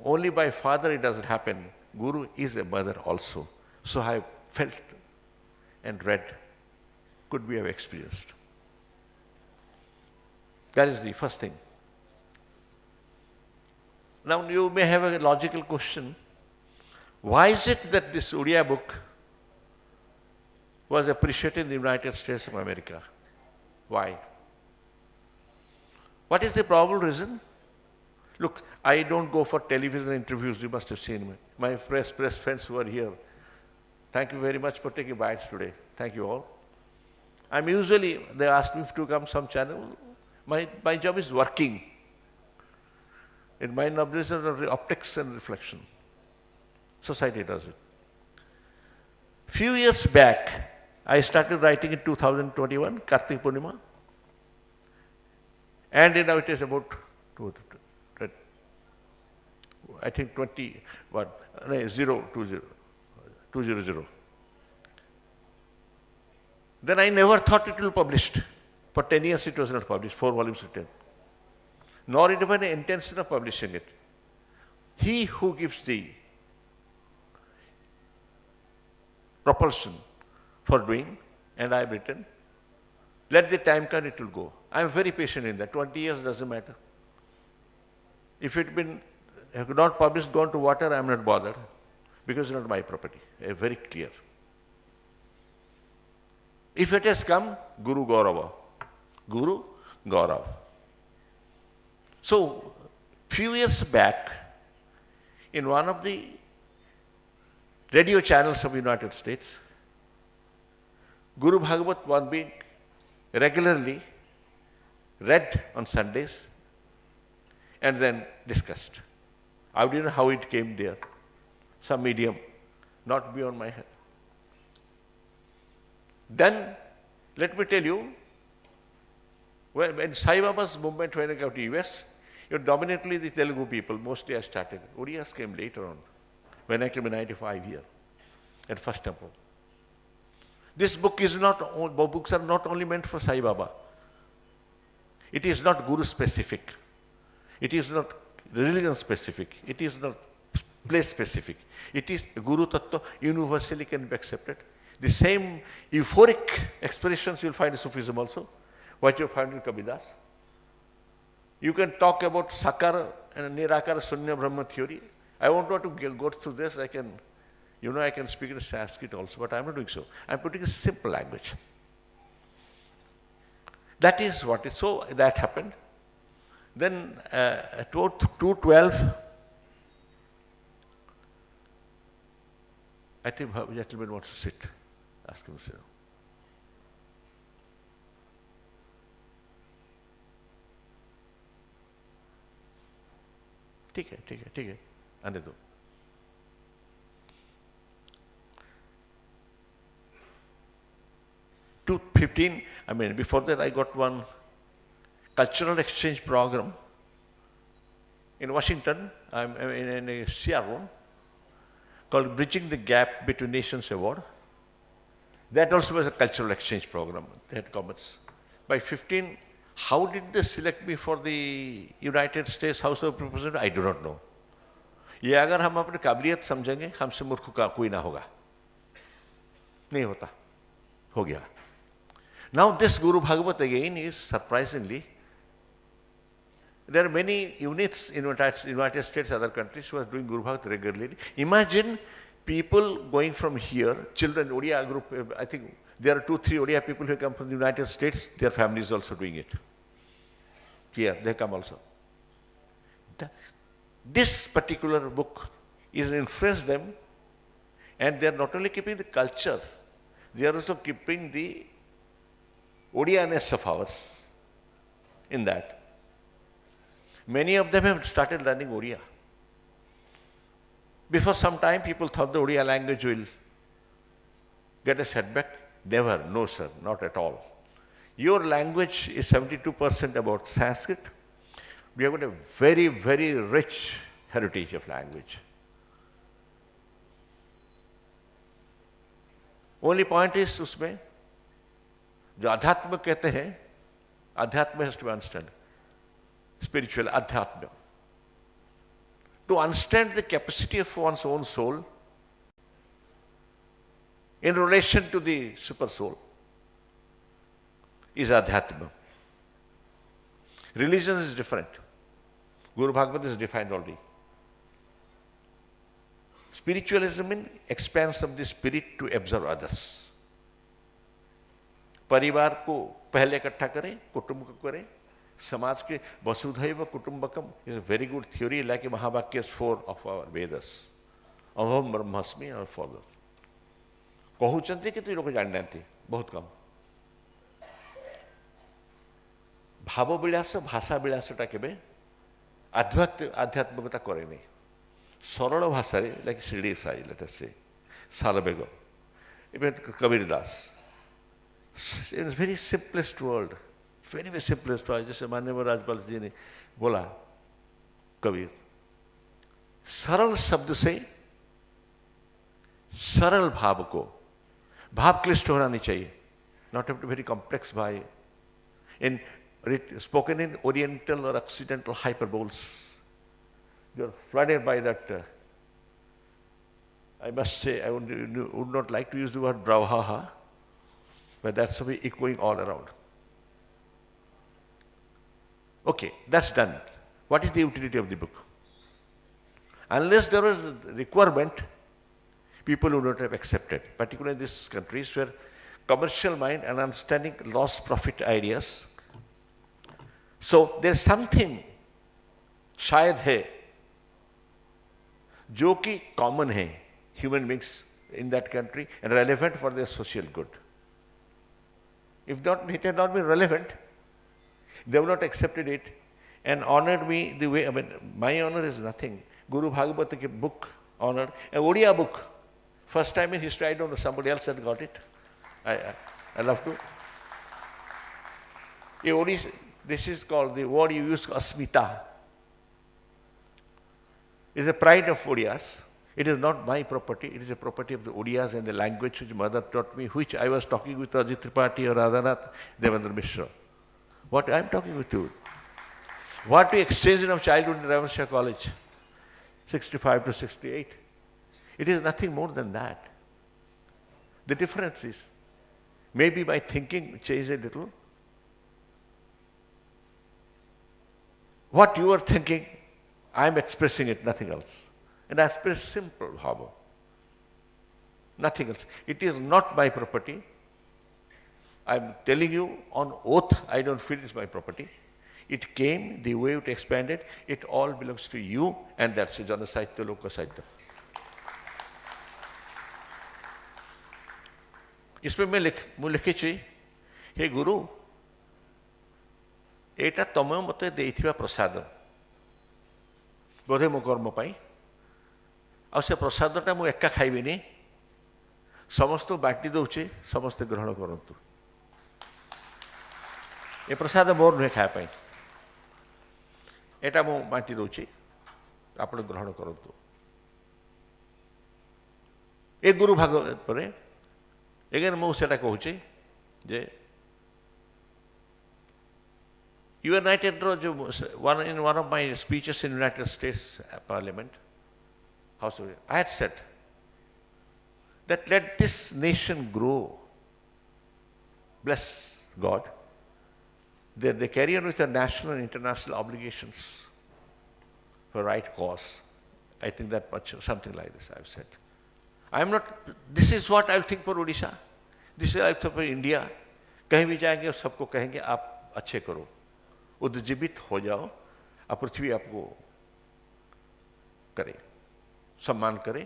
Speaker 9: Only by father it doesn't happen. Guru is a mother also. So I have felt and read, could we have experienced. That is the first thing. Now you may have a logical question. Why is it that this Odia book was appreciated in the United States of America? Why? What is the probable reason? Look, I don't go for television interviews, you must have seen me. My press friends who are here, Thank you very much for taking bites today. Thank you all. I'm usually, they ask me to come some channel. My job is working. In mind observation of optics and reflection. Society does it. Few years back, I started writing in 2021, Kartik Purnima. And now it is about, I think 200. Then I never thought it will be published. For 10 years it was not published, 4 volumes written. Nor even the intention of publishing it. He who gives the propulsion for doing, and I have written, let the time come, it will go. I am very patient in that. 20 years doesn't matter. If it had been not published, gone to water, I am not bothered, because it's not my property. Very clear. If it has come, Guru Gaurava. Guru Gaurav. So, few years back, in one of the radio channels of the United States, Guru Bhagwat was being regularly read on Sundays and then discussed. I don't know how it came there. Some medium, not beyond my head. Then, let me tell you, when Sai Baba's movement went out to US, it was dominantly the Telugu people, mostly I started. Odias came later on, when I came in 95 here, at first temple. This book is not, books are not only meant for Sai Baba. It is not Guru specific. It is not religion specific. It is not place specific. It is Guru Tattva universally can be accepted. The same euphoric expressions you will find in Sufism also, what you find in Kabidas. You can talk about Sakara and Nirakara Sunya Brahma theory. I won't want to go through this. I can speak in Sanskrit also, but I'm not doing so. I'm putting a simple language. That is what it is. So that happened. Then at 2:12, I think the gentleman wants to sit. Ask him to sit. ठीक है आने दो. $2.15, I mean, before that I got one cultural exchange program in Washington, I'm in Seattle, called Bridging the Gap Between Nations Award. That also was a cultural exchange program. They had comments. By 15, how did they select me for the United States House of Representatives? I do not know. ये अगर हम अपनी काबिलियत समझेंगे, हमसे मूर्ख का कोई ना होगा. नहीं होता. हो गया. Now this Guru Bhagwat again is surprisingly, there are many units in United States, other countries who are doing Guru Bhagwat regularly. Imagine people going from here, children, Odia group, I think there are 2-3 Odia people who come from the United States, their families also doing it. Here, they come also. This particular book is influenced them, and they are not only keeping the culture, they are also keeping the Odia-ness of ours in that. Many of them have started learning Odia. Before some time, people thought the Odia language will get a setback. Never, no sir, not at all. Your language is 72% about Sanskrit. We have got a very, very rich heritage of language. Only point is उसमें जो अध्यात्म कहते हैं, अध्यात्म has to understand. Spiritual adhyatma. To understand the capacity of one's own soul in relation to the super soul is adhyatma. Religion is different. Guru Bhagwat is defined already. Spiritualism means expanse of the spirit to observe others. परिवार को पहले इकट्ठा करें, कुटुंब को करें, समाज के वसुधैव कुटुंबकम is a very good theory like Mahavakya's 4 of our Vedas. Aham Brahmasmi or further. कहते कि लोग जाना बहुत कम भाव विलास भाषा विलासटा के आध्यात्मिकता करे नहीं सरल भाषा like Shirdi Sai let us say Salbeg even Kabir Das very simplest world very very simplest world जैसे माननीय राज्यपाल जी ने बोला कबीर सरल शब्द से सरल भाव को भाव क्लिष्ट होना नहीं चाहिए not have to very complex भाई in spoken in oriental or occidental hyperboles. You are flooded by that. I must say, I would not like to use the word brouhaha, but that's a way echoing all around. Okay, that's done. What is the utility of the book? Unless there was a requirement, people would not have accepted, particularly in these countries where commercial mind and understanding loss profit ideas. So there is something शायद है जो कि common है human beings in that country and relevant for their social good. If not, it had not been relevant, they would not accepted it and honored me the way, I mean, my honor is nothing. Guru Bhagwat book honored, an Odia book. First time in history, I don't know, somebody else had got it. I love to. This is called the word you use, asmita. It's a pride of Odias. It is not my property. It is a property of the Odias and the language which mother taught me, which I was talking with Ajit Tripathi or Radhanath Devendra Mishra. What I am talking with you. What we exchanged in our childhood in Ravanshah College, 65 to 68. It is nothing more than that. The difference is, maybe my thinking changed a little. What you are thinking, I am expressing it, nothing else. And I express simple bhava. Nothing else. It is not my property. I am telling you on oath, I don't feel it's my property. It came, the way it expanded, it all belongs to you, and that's a Jana Sahitya, Loka Sahitya. इसमें मैं लिखी हे गुरु एटा तमे मते देइथिबा प्रसाद बोधे मो कर्म पाई आ से प्रसादटा मु एका खाइबिनी समस्त बाटी दउचे समस्त ग्रहण करंतु ए प्रसाद मोर नुहे खाए पाई एटा मु बाटी दउचे आपण ग्रहण करंतु ए गुरु भागवत परे एगेन मु सेटा कहूचे जे United in one of my speeches in United States Parliament, House of, I had said that let this nation grow. Bless God. They carry on with their national and international obligations for right cause. I think that much, something like this I've said. I am not, this is what I'll think for Odisha. This is I think for India. कहीं भी जाएंगे और सबको कहेंगे आप अच्छे करो उद्जीवित हो जाओ और पृथ्वी आपको करे सम्मान करे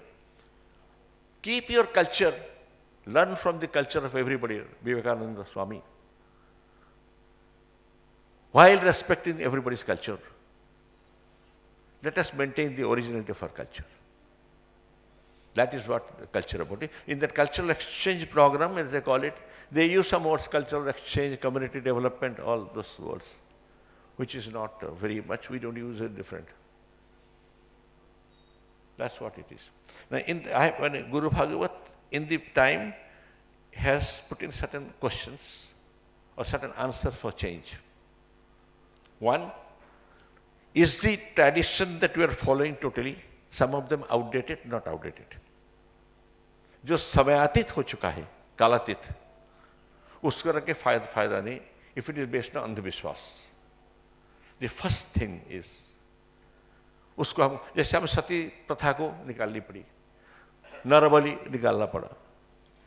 Speaker 9: keep your culture learn from the culture of everybody Vivekananda Swami while respecting everybody's culture let us maintain the originality of our culture. That is what the culture about it. In that cultural exchange program, as they call it, they use some words, cultural exchange, community development, all those words, which is not very much, we don't use it different. That's what it is. Now, when Guru Bhagwat, in the time, has put in certain questions or certain answers for change. One, is the tradition that we are following totally, some of them outdated, not outdated? जो समयातीत हो चुका है कालातीत उसको रख के फायदा नहीं if it is based on अंधविश्वास. The first thing is उसको हम जैसे हम सती प्रथा को निकालनी पड़ी नरबली निकालना पड़ा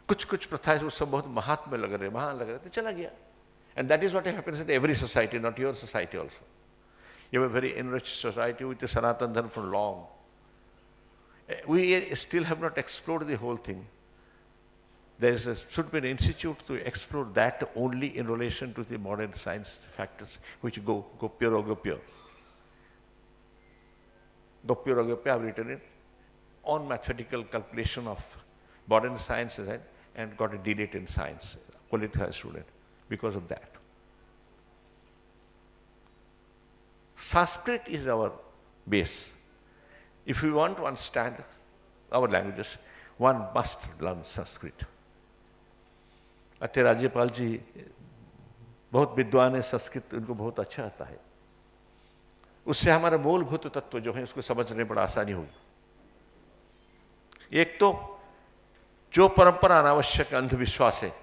Speaker 9: कुछ प्रथा उस सब बहुत महात्म्य लग रहे महान लग रहे तो चला गया. And that is what happens in every society, not your society also. You have a very enriched society with the Sanatana Dharma for long. We still have not explored the whole thing. should be an institute to explore that only in relation to the modern science factors which go pure or go pure. Go pure or go pure, I've written it on mathematical calculation of modern sciences and got a D.Litt in science, political student, because of that. Sanskrit is our base. If we want to understand our languages, one must learn Sanskrit. अत्य राज्यपाल जी बहुत विद्वान है, संस्कृत उनको बहुत अच्छा आता है, उससे हमारा मूलभूत तत्व जो है उसको समझने में बड़ा आसानी होगी। एक तो जो परंपरा अनावश्यक अंधविश्वास है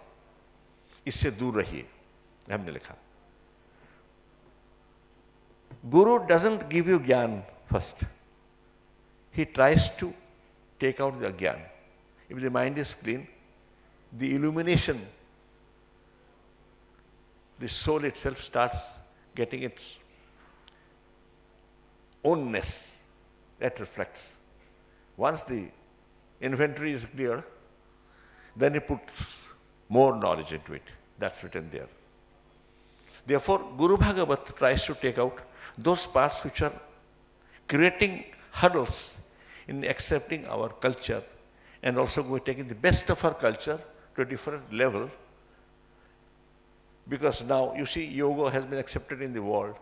Speaker 9: इससे दूर रहिए, हमने लिखा। Guru doesn't give you jnana first. He tries to take out the jnana. If the mind is clean, the illumination, the soul itself starts getting its ownness that reflects. Once the inventory is clear, then he puts more knowledge into it. That's written there. Therefore, Guru Bhagwat tries to take out those parts which are creating hurdles in accepting our culture, and also we're taking the best of our culture to a different level, because now you see yoga has been accepted in the world,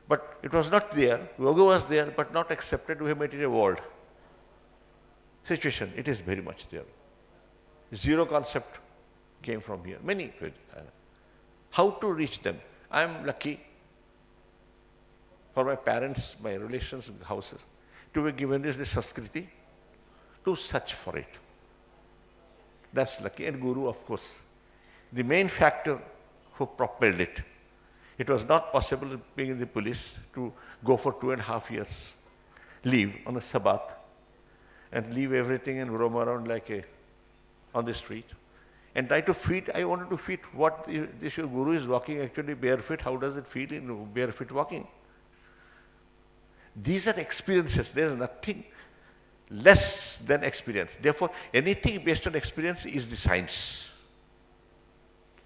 Speaker 9: but it was not there. Yoga was there but not accepted. We have made it a world situation. It is very much there. Zero concept came from here. Many. How to reach them? I am lucky for my parents, my relations, houses, to be given this Sanskriti, to search for it. That's lucky. And Guru, of course, the main factor who propelled it. It was not possible, being in the police, to go for 2.5 years, leave on a Sabbath, and leave everything and roam around like on the street, and try to feed. I wanted to feed what this Guru is walking actually barefoot. How does it feel in barefoot walking? These are experiences. There is nothing less than experience. Therefore, anything based on experience is the science.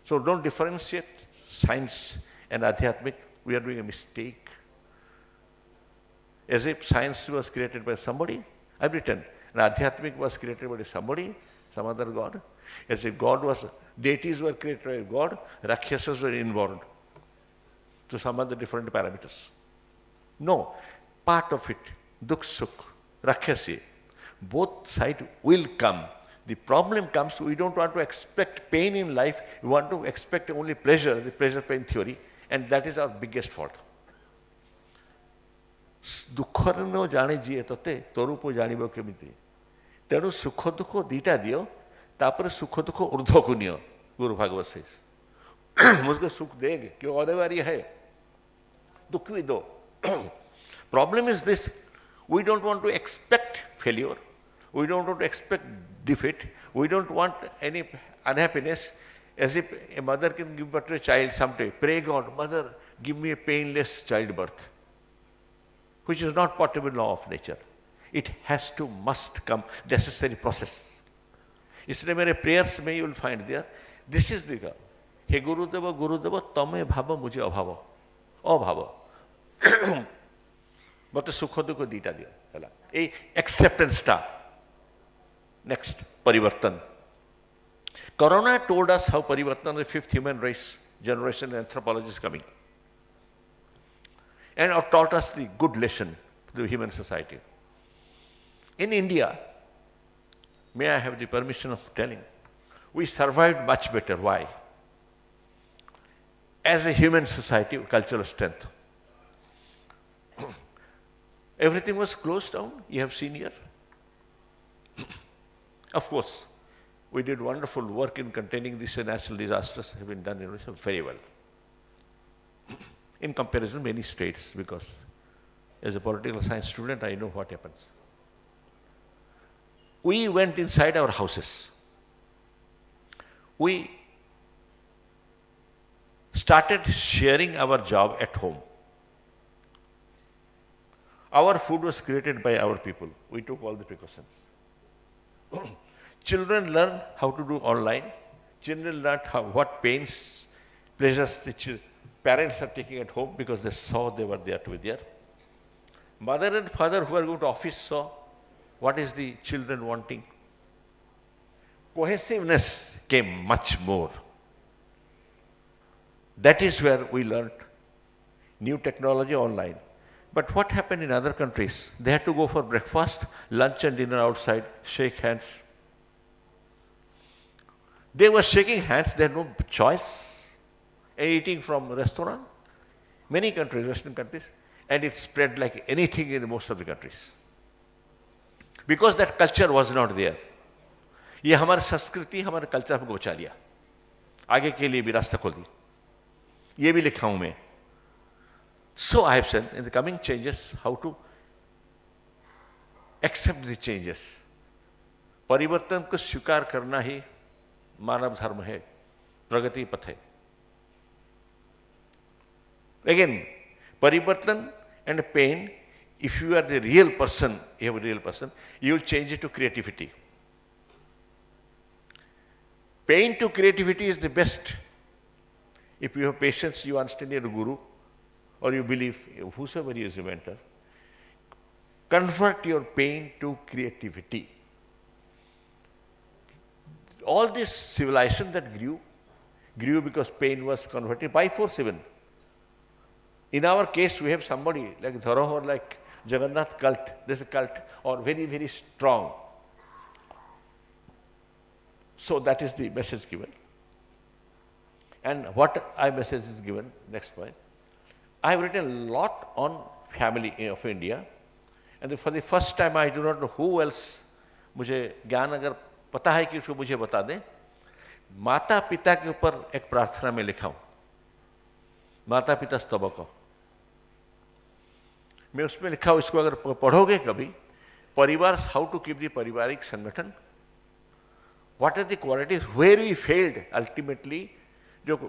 Speaker 9: So don't differentiate science and adhyatmic. We are doing a mistake. As if science was created by somebody, I've written, and adhyatmic was created by somebody, some other god. As if deities were created by God, Rakshasas were inborn to some other different parameters. No, part of it, dukh sukh, Rakshasi, both sides will come. The problem comes, we don't want to expect pain in life, we want to expect only pleasure, the pleasure-pain theory, and that is our biggest fault. ଦୁଃଖରେ ନ ଜାଣି ଯିଏ ତତେ ତୋରୂପ ଜାଣିବ କେମିତି, ତେଣୁ ସୁଖ ଦୁଃଖ ଦିଟା ଦିଅ, ତାପରେ ସୁଖ ଦୁଃଖ ଊର୍ଦ୍ଧ୍ୱକୁ ନିଅ, ଗୁରୁ ଭାଗବତ says. मुझको सुख देंगे क्यों औदे वारी है, दुख भी दो. Problem is this, we don't want to expect failure, we don't want to expect defeat, we don't want any unhappiness, as if a mother can give birth to a child someday. Pray God, mother, give me a painless childbirth, which is not possible law of nature. It has to, must come, necessary process. इसलिए मेरे prayers में you will find there, this is the God. हे गुरुदेव तमे भाव मुझे अभाव अभाव मत सुख दुख दीटा दियो है ए एक्सेप्टेंस टा. नेक्स्ट परिवर्तन. Corona told us how परिवर्तन, the fifth human race generation anthropology is coming, and taught us the good lesson to the human society. In India, may I have the permission of telling, we survived much better. Why? As a human society, cultural strength. Everything was closed down, you have seen here. Of course, we did wonderful work in containing these natural disasters, have been done very well. In comparison, many states, because as a political science student, I know what happens. We went inside our houses. We started sharing our job at home. Our food was created by our people. We took all the precautions. Children learn how to do online. Children learn what pains, pleasures the parents are taking at home because they saw they were there to be there. Mother and father who are going to office saw what is the children wanting. Cohesiveness came much more. That is where we learned new technology online. But what happened in other countries? They had to go for breakfast, lunch and dinner outside, shake hands. They were shaking hands, they had no choice, eating from a restaurant. Many countries, Western countries, and it spread like anything in most of the countries. Because that culture was not there. ये हमारी संस्कृति हमारे culture को बचा लिया, आगे के लिए भी रास्ता खोल दी. ये भी लिखा हूं मैं. So I have said in the coming changes how to accept the changes. परिवर्तन को स्वीकार करना ही मानव धर्म है, प्रगति पथ है. Again, परिवर्तन and pain, if you are the real person, you have a real person, you will change it to creativity. Pain to creativity is the best. If you have patience, you understand your guru, or you believe whosoever is your mentor, convert your pain to creativity. All this civilization that grew because pain was converted by force even. In our case, we have somebody like Dharo or like Jagannath cult, there's a cult, or very, very strong. So that is the message given. And what message is given, next point. I have written a lot on family of India. And for the first time, I do not know who else, मुझे ज्ञान अगर पता है कि उसको मुझे बता दें. माता पिता के ऊपर एक प्रार्थना में लिखा हूं, माता पिता स्तबक. मैं उसमें लिखा हूं, इसको अगर पढ़ोगे कभी, परिवार, हाउ टू कीप द पारिवारिक संगठन, what are the qualities, where we failed ultimately,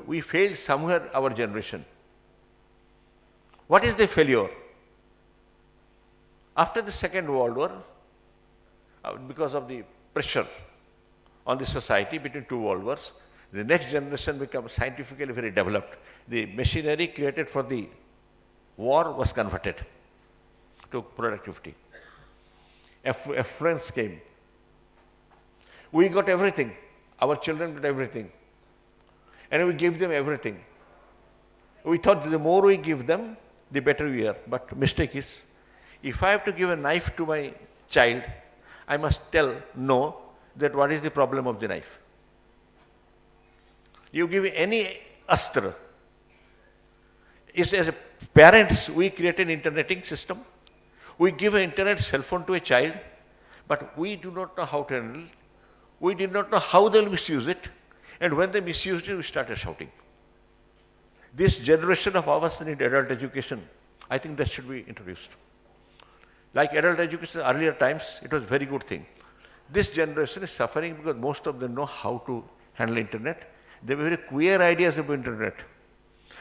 Speaker 9: we failed somewhere our generation. What is the failure? After the Second World War, because of the pressure on the society between two world wars, the next generation became scientifically very developed. The machinery created for the war was converted to productivity. Affluence came. We got everything. Our children got everything. And we gave them everything. We thought the more we give them, the better we are. But mistake is, if I have to give a knife to my child, I must know that what is the problem of the knife. You give any astra. As a parents, we create an interneting system. We give an internet cell phone to a child, but we do not know how to handle it. We did not know how they will misuse it. And when they misused it, we started shouting. This generation of ours need adult education. I think that should be introduced. Like adult education earlier times, it was a very good thing. This generation is suffering because most of them know how to handle internet. They have very queer ideas about internet.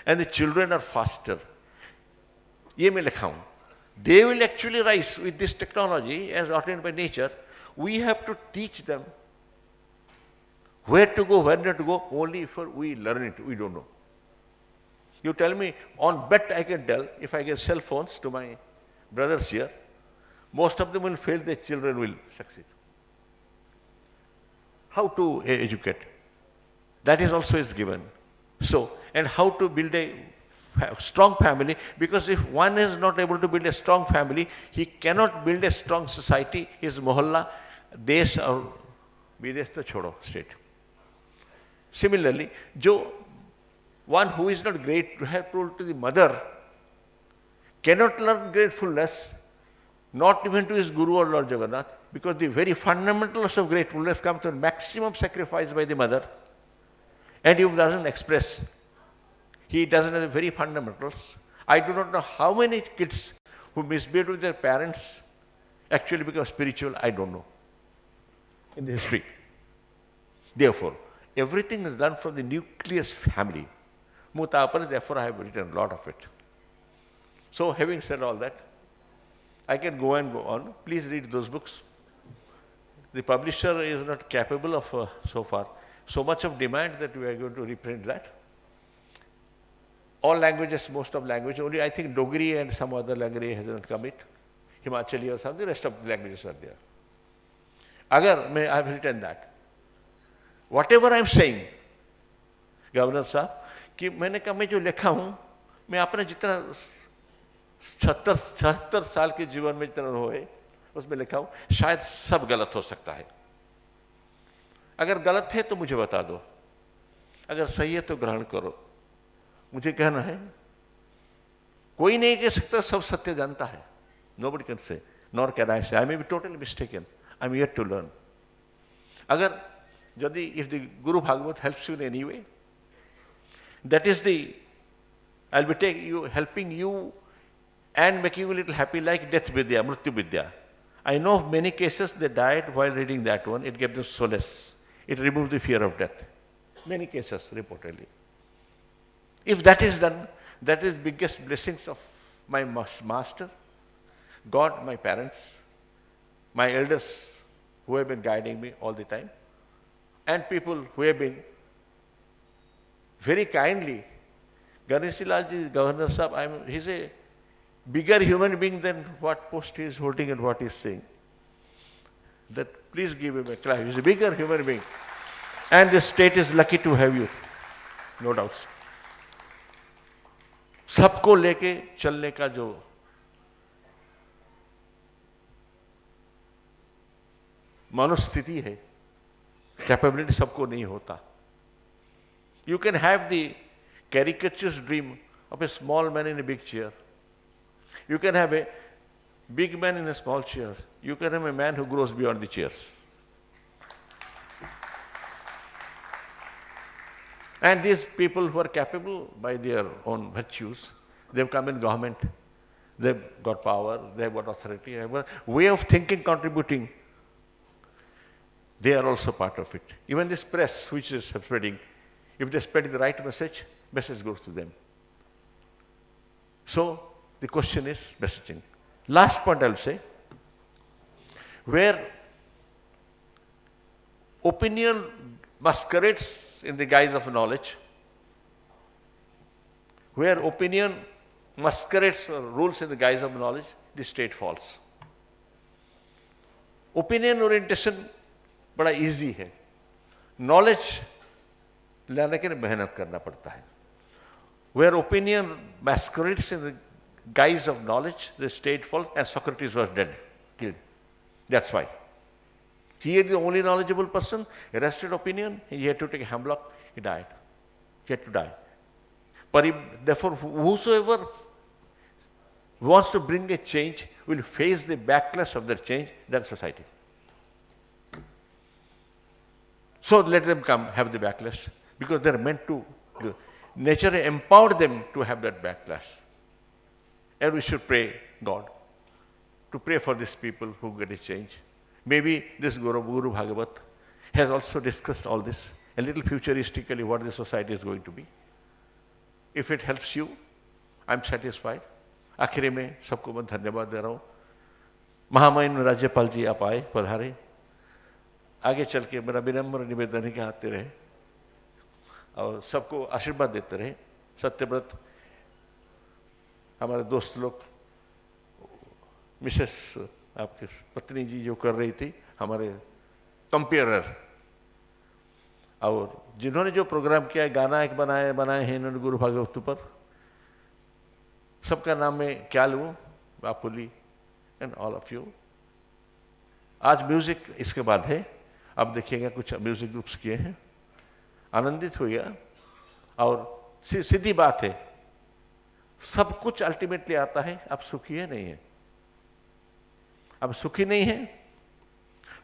Speaker 9: And the children are faster. Ye mein likha hun. They will actually rise with this technology as ordained by nature. We have to teach them where to go, where not to go, only if we learn it. We don't know. You tell me, on bet I can tell, if I give cell phones to my brothers here, most of them will fail, their children will succeed. How to educate? That is also is given. So, and how to build a strong family, because if one is not able to build a strong family, he cannot build a strong society, his mohalla, desh or videsh to chodo, state. Similarly, one who is not grateful to the mother cannot learn gratefulness, not even to his Guru or Lord Jagannath, because the very fundamentals of gratefulness come to maximum sacrifice by the mother. And if he doesn't express, he doesn't have the very fundamentals. I do not know how many kids who misbehave with their parents actually become spiritual, I don't know, in the history. Therefore, everything is done from the nucleus family. Mutapar, therefore I have written a lot of it. So having said all that, I can go and go on. Please read those books. the publisher is not capable of so far, so much of demand that we are going to reprint that. All languages, most of language, only I think Dogri and some other language has not come it. Himachali or something, the rest of the languages are there. Agar I have written that. Whatever I am saying, Governor साहब, कि मैंने कहा मैं जो लिखा हूँ, मैं अपने जितना 76 साल के जीवन में जितना होए, उसमें लिखा हूँ, शायद सब गलत हो सकता है. अगर गलत है तो मुझे बता दो, अगर सही है तो ग्रहण करो. मुझे कहना है, कोई नहीं कह सकता सब सत्य जानता है. Nobody can say, nor can I say. I may be totally mistaken. I am yet to learn. अगर यदि if the Guru Bhagwat helps you in any way, that is the, I'll be helping you and making you a little happy like death vidya, mrityu vidya. I know of many cases they died while reading that one. It gave them solace. It removed the fear of death. Many cases reportedly. If that is done, that is biggest blessings of my master, God, my parents, my elders who have been guiding me all the time, and people who have been very kindly. Ganesh Lalji, Governor Sahab, he's a bigger human being than what post he is holding and what he is saying. That please give him a clap. He's a bigger human being. And the state is lucky to have you. No doubts. सबको लेके चलने का जो मनोस्थिति है, capability सबको नहीं होता. You can have the caricaturous dream of a small man in a big chair. You can have a big man in a small chair. You can have a man who grows beyond the chairs. And these people who are capable by their own virtues, they've come in government, they've got power, they've got authority, they have a way of thinking, contributing. They are also part of it. Even this press which is spreading, if they spread the right message goes to them. So the question is messaging. Last point I'll say, where opinion masquerades in the guise of knowledge, where opinion masquerades or rules in the guise of knowledge, the state falls. Opinion orientation बड़ा easy है. Knowledge लाने के लिए मेहनत करना पड़ता है. Where opinion masquerades in the guise of knowledge, the state falls, and Socrates was dead, killed. That's why. He is the only knowledgeable person, arrested opinion, he had to take a hemlock, he died. He had to die. But therefore, whosoever wants to bring a change will face the backlash of that change, that society. So let them come, have the backlash, because they are meant to. Nature empowered them to have that backlash. And we should pray God to pray for these people who get a change. Maybe this Guru Bhagwat has also discussed all this, a little futuristically what the society is going to be. If it helps you, I'm satisfied. आखिरी में सबको मैं धन्यवाद दे रहा हूँ. महामहिम राज्यपाल जी आप आए, पधारे. आगे चल के मेरा विनम्र निवेदन है कि आते रहे और सबको आशीर्वाद देते रहे. सत्यव्रत हमारे दोस्त लोग, मिसेस आपकी पत्नी जी जो कर रही थी, हमारे कंपेयरर, और जिन्होंने जो प्रोग्राम किया, गाना एक बनाए हैं इन्होंने गुरु भागवत पर, सबका नाम मैं क्या लूँ, Bapuli and all of you. आज म्यूजिक इसके बाद है, अब देखिएगा कुछ म्यूजिक ग्रुप्स किए हैं, आनंदित हो गया. और सीधी बात है, सब कुछ अल्टीमेटली आता है, आप सुखी है नहीं है. अब सुखी नहीं है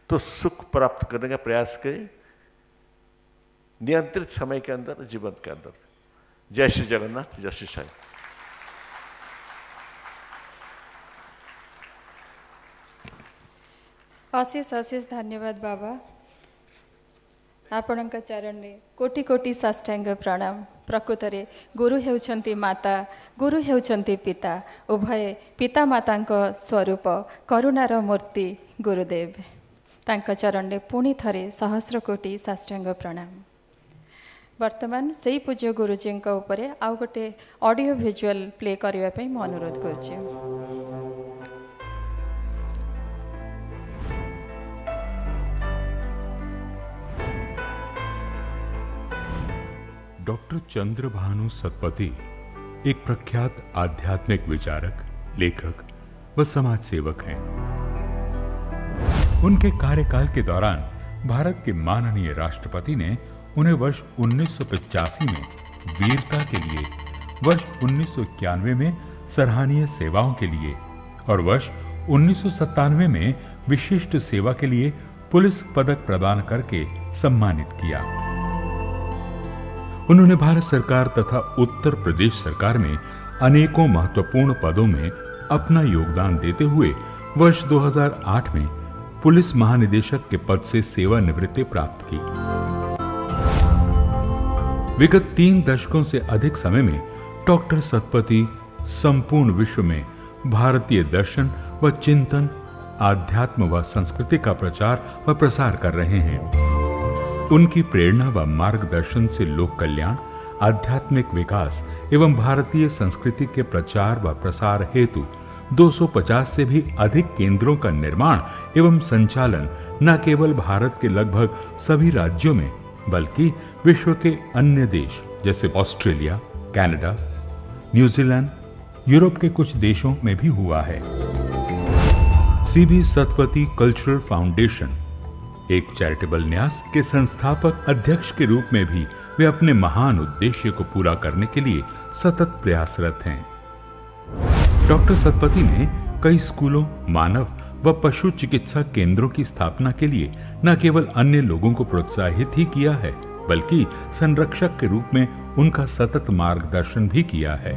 Speaker 9: तो सुख प्राप्त करने का प्रयास करें नियंत्रित समय के अंदर, जीवन के अंदर. जय श्री जगन्नाथ, जय श्री साईं.
Speaker 4: अशेष अशेष धन्यवाद बाबा. आपणक चरण में कोटि कोटि साष्टांग प्रणाम. प्रकृतरे गुरु हेउछन्ति माता, गुरु हेउछन्ति पिता, उभय पिता मातांक स्वरूप, करुणार मूर्ति गुरुदेव. तांका चरण पुणी थरे सहस्र कोटि साष्टांग प्रणाम। वर्तमान से पूज्य गुरुजी उपरे आउ गोटे ऑडियो विजुअल प्ले करने पे मैं अनुरोध करुच्ची।
Speaker 10: डॉक्टर चंद्र भानु सतपथी एक प्रख्यात आध्यात्मिक विचारक, लेखक व समाज सेवक हैं। उनके कार्यकाल के दौरान भारत के माननीय राष्ट्रपति ने उन्हें वर्ष 1985 में वीरता के लिए, वर्ष 1991 में सराहनीय सेवाओं के लिए और वर्ष 1997 में विशिष्ट सेवा के लिए पुलिस पदक प्रदान करके सम्मानित किया। उन्होंने भारत सरकार तथा उत्तर प्रदेश सरकार में अनेकों महत्वपूर्ण पदों में अपना योगदान देते हुए वर्ष 2008 में पुलिस महानिदेशक के पद से सेवानिवृत्ति प्राप्त की। विगत 3 दशकों से अधिक समय में डॉक्टर सतपथी संपूर्ण विश्व में भारतीय दर्शन व चिंतन, आध्यात्म व संस्कृति का प्रचार व प्रसार कर रहे हैं। उनकी प्रेरणा व मार्गदर्शन से लोक कल्याण, आध्यात्मिक विकास एवं भारतीय संस्कृति के प्रचार व प्रसार हेतु 250 से भी अधिक केंद्रों का निर्माण एवं संचालन न केवल भारत के लगभग सभी राज्यों में बल्कि विश्व के अन्य देश जैसे ऑस्ट्रेलिया, कनाडा, न्यूजीलैंड, यूरोप के कुछ देशों में भी हुआ है। सीबी सतपथी कल्चरल फाउंडेशन एक चैरिटेबल न्यास के संस्थापक अध्यक्ष के रूप में भी वे अपने महान उद्देश्य को पूरा करने के लिए सतत प्रयासरत हैं। डॉक्टर सतपथी ने कई स्कूलों, मानव व पशु चिकित्सा केंद्रों की स्थापना के लिए न केवल अन्य लोगों को प्रोत्साहित ही किया है बल्कि संरक्षक के रूप में उनका सतत मार्गदर्शन भी किया है।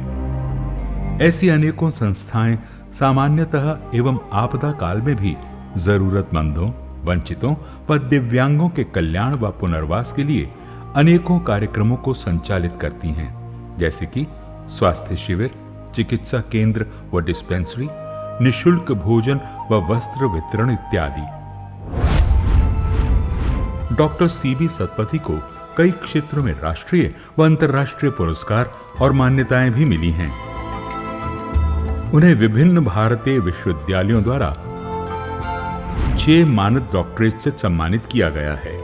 Speaker 10: ऐसी अनेकों संस्थाएं सामान्यतः एवं आपदा काल में भी जरूरतमंदों, वंचितों व दिव्यांगों के कल्याण व पुनर्वास के लिए अनेकों कार्यक्रमों को संचालित करती हैं, जैसे कि स्वास्थ्य शिविर, चिकित्सा केंद्र व डिस्पेंसरी, निशुल्क भोजन व वस्त्र वितरण इत्यादि। डॉक्टर सीबी सतपथी को कई क्षेत्रों में राष्ट्रीय व अंतर्राष्ट्रीय पुरस्कार और मान्यताएं भी मिली हैं। उन्हें विभिन्न भारतीय विश्वविद्यालयों द्वारा 6 मानद डॉक्टरेट से सम्मानित किया गया है।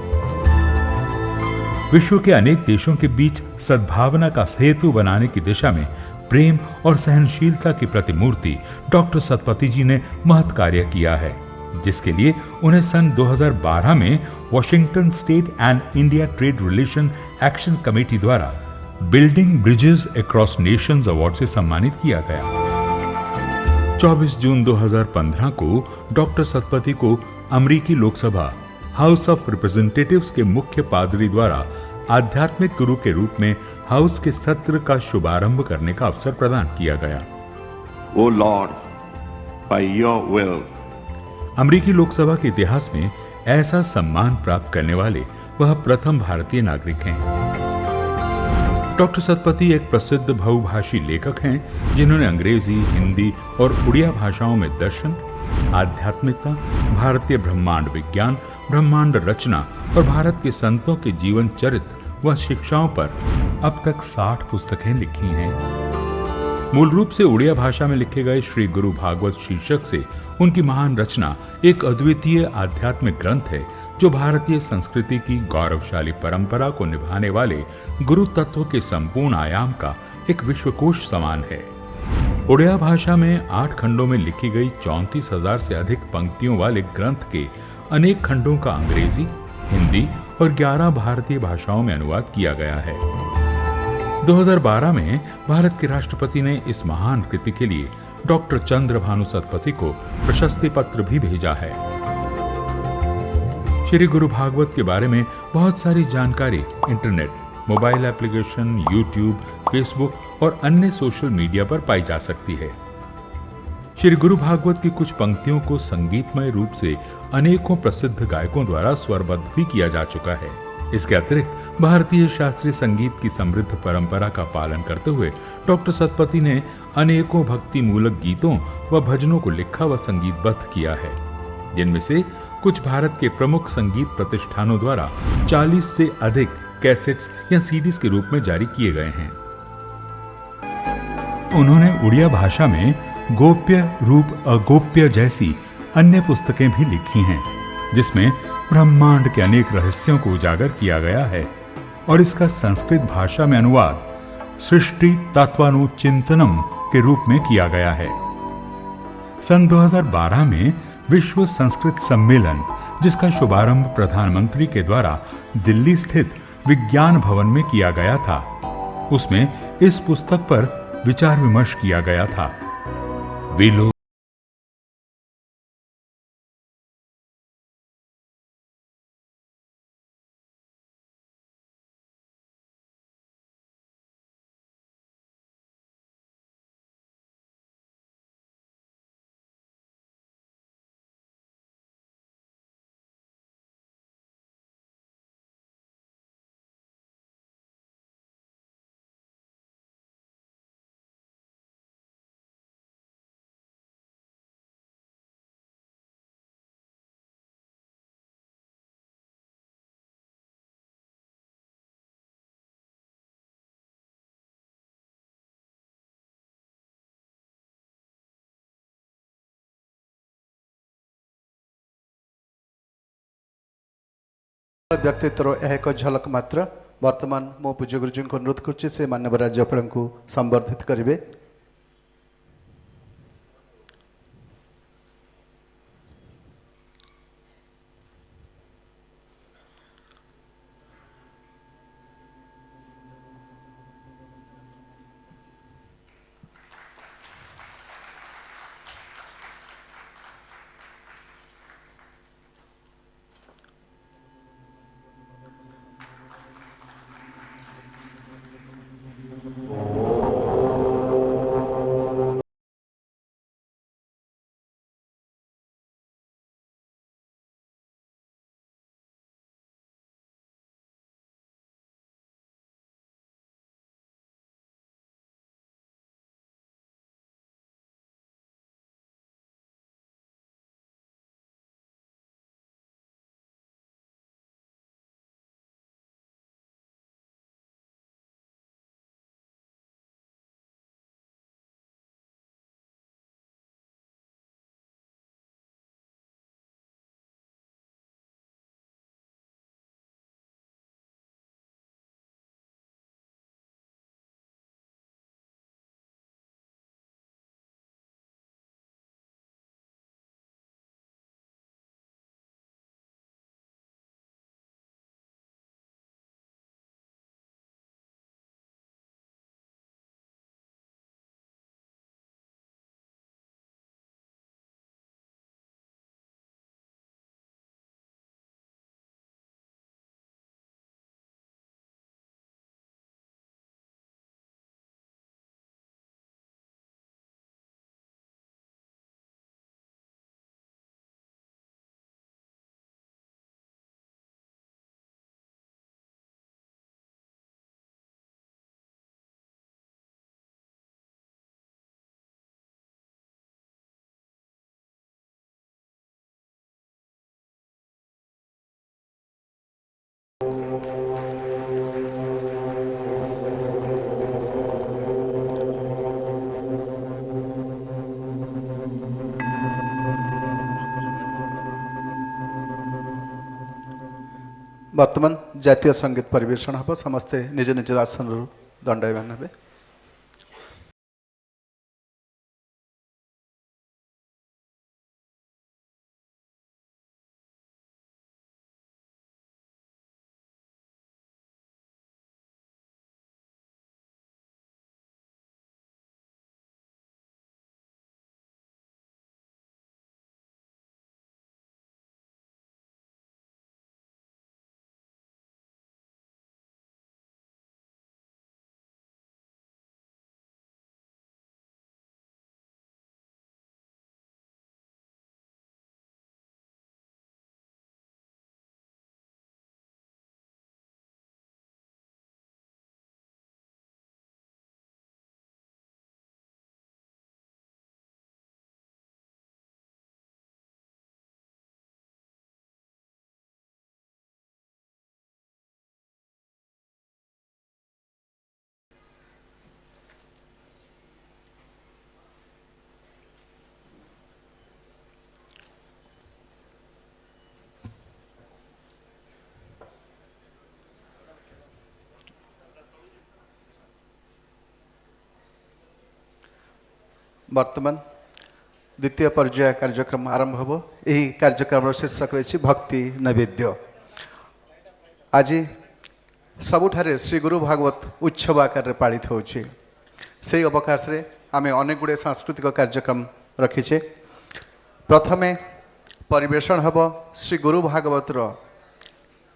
Speaker 10: विश्व के अनेक देशों के बीच सद्भावना का सेतु बनाने की दिशा में प्रेम और सहनशीलता की प्रतिमूर्ति डॉक्टर सतपथी जी ने महत् कार्य किया है, जिसके लिए उन्हें सन 2012 में Washington State and India trade relation action committee द्वारा building bridges across nations award से सम्मानित किया गया। 24 जून 2015 को डॉक्टर सतपथी को अमेरिकी लोकसभा हाउस ऑफ रिप्रेजेंटेटिव्स के मुख्य पादरी द्वारा आध्यात्मिक गुरु के रूप में हाउस के सत्र का शुभारंभ करने का अवसर प्रदान किया गया।
Speaker 9: O Lord, by your will,
Speaker 10: अमेरिकी लोकसभा के इतिहास में ऐसा सम्मान प्राप्त करने वाले वह प्रथम भारतीय नागरिक हैं। डॉक्टर सतपथी एक प्रसिद्ध बहुभाषी लेखक हैं, जिन्होंने अंग्रेजी, हिंदी और उड़िया भाषाओं में दर्शन, आध्यात्मिकता, भारतीय ब्रह्मांड विज्ञान, ब्रह्मांड रचना और भारत के संतों के जीवन चरित्र व शिक्षाओं पर अब तक 60 पुस्तकें लिखी हैं। मूल रूप से उड़िया भाषा में लिखे गए श्री गुरु भागवत शीर्षक से उनकी महान रचना एक अद्वितीय आध्यात्मिक ग्रंथ है, जो भारतीय संस्कृति की गौरवशाली परंपरा को निभाने वाले गुरु तत्व के संपूर्ण आयाम का एक विश्वकोश समान है। उड़िया भाषा में 8 खंडों में लिखी गई 34,000 से अधिक पंक्तियों वाले ग्रंथ के अनेक खंडों का अंग्रेजी, हिंदी और 11 भारतीय भाषाओं में अनुवाद किया गया है। 2012 में भारत के राष्ट्रपति ने इस महान कृति के लिए डॉक्टर चंद्र भानु सतपथी को प्रशस्ति पत्र भी भेजा है। श्री गुरु भागवत के बारे में बहुत सारी जानकारी internet, mobile application, YouTube, Facebook और अन्य सोशल मीडिया पर पाई जा सकती है। श्री गुरु भागवत की कुछ पंक्तियों को संगीतमय रूप से अनेकों प्रसिद्ध गायकों द्वारा स्वरबद्ध भी किया जा चुका है। इसके अतिरिक्त भारतीय शास्त्रीय संगीत की समृद्ध परंपरा का पालन करते हुए डॉक्टर सतपथी ने अनेकों भक्ति मूलक गीतों व भजनों को लिखा व संगीतबद्ध किया है, जिनमें से कुछ भारत के प्रमुख संगीत प्रतिष्ठानों द्वारा 40 से अधिक कैसेट्स या सीडीज के रूप में जारी किए गए हैं। उन्होंने उड़िया भाषा में गोप्य रूप अगोप्य जैसी अन्य पुस्तकें भी लिखी हैं, जिसमें ब्रह्मांड के अनेक रहस्यों को उजागर किया गया है और इसका संस्कृत भाषा में अनुवाद सृष्टि तत्वानुचिंतनम के रूप में किया गया है। सन 2012 में विश्व संस्कृत सम्मेलन, जिसका शुभारंभ प्रधानमंत्री के द्वारा दिल्ली स्थित विज्ञान भवन में किया गया था, उसमें इस पुस्तक पर विचार विमर्श किया गया था। वे लोग
Speaker 5: व्यक्तित्व यह एक झलक मात्र। वर्तमान मो पूज्य गुरुजी को अनुरोध करुच्ची से माननीय राज्यपाल को संबर्धित करेंगे। वर्तमान जातीय संगीत परिवेषण हम। समस्ते निज निज आसन दंडायमान हे। ବର୍ତ୍ତମାନ ଦ୍ୱିତୀୟ ପର୍ଯ୍ୟାୟ କାର୍ଯ୍ୟକ୍ରମ ଆରମ୍ଭ ହେବ। ଏହି କାର୍ଯ୍ୟକ୍ରମର ଶୀର୍ଷକ ରହିଛି ଭକ୍ତି ନୈବେଦ୍ୟ। ଆଜି ସବୁଠାରେ ଶ୍ରୀ ଗୁରୁ ଭାଗବତ ଉତ୍ସବ ଆକାରରେ ପାଳିତ ହେଉଛି। ସେହି ଅବକାଶରେ ଆମେ ଅନେକ ଗୁଡ଼ିଏ ସାଂସ୍କୃତିକ କାର୍ଯ୍ୟକ୍ରମ ରଖିଛେ। ପ୍ରଥମେ ପରିବେଷଣ ହେବ ଶ୍ରୀ ଗୁରୁ ଭାଗବତର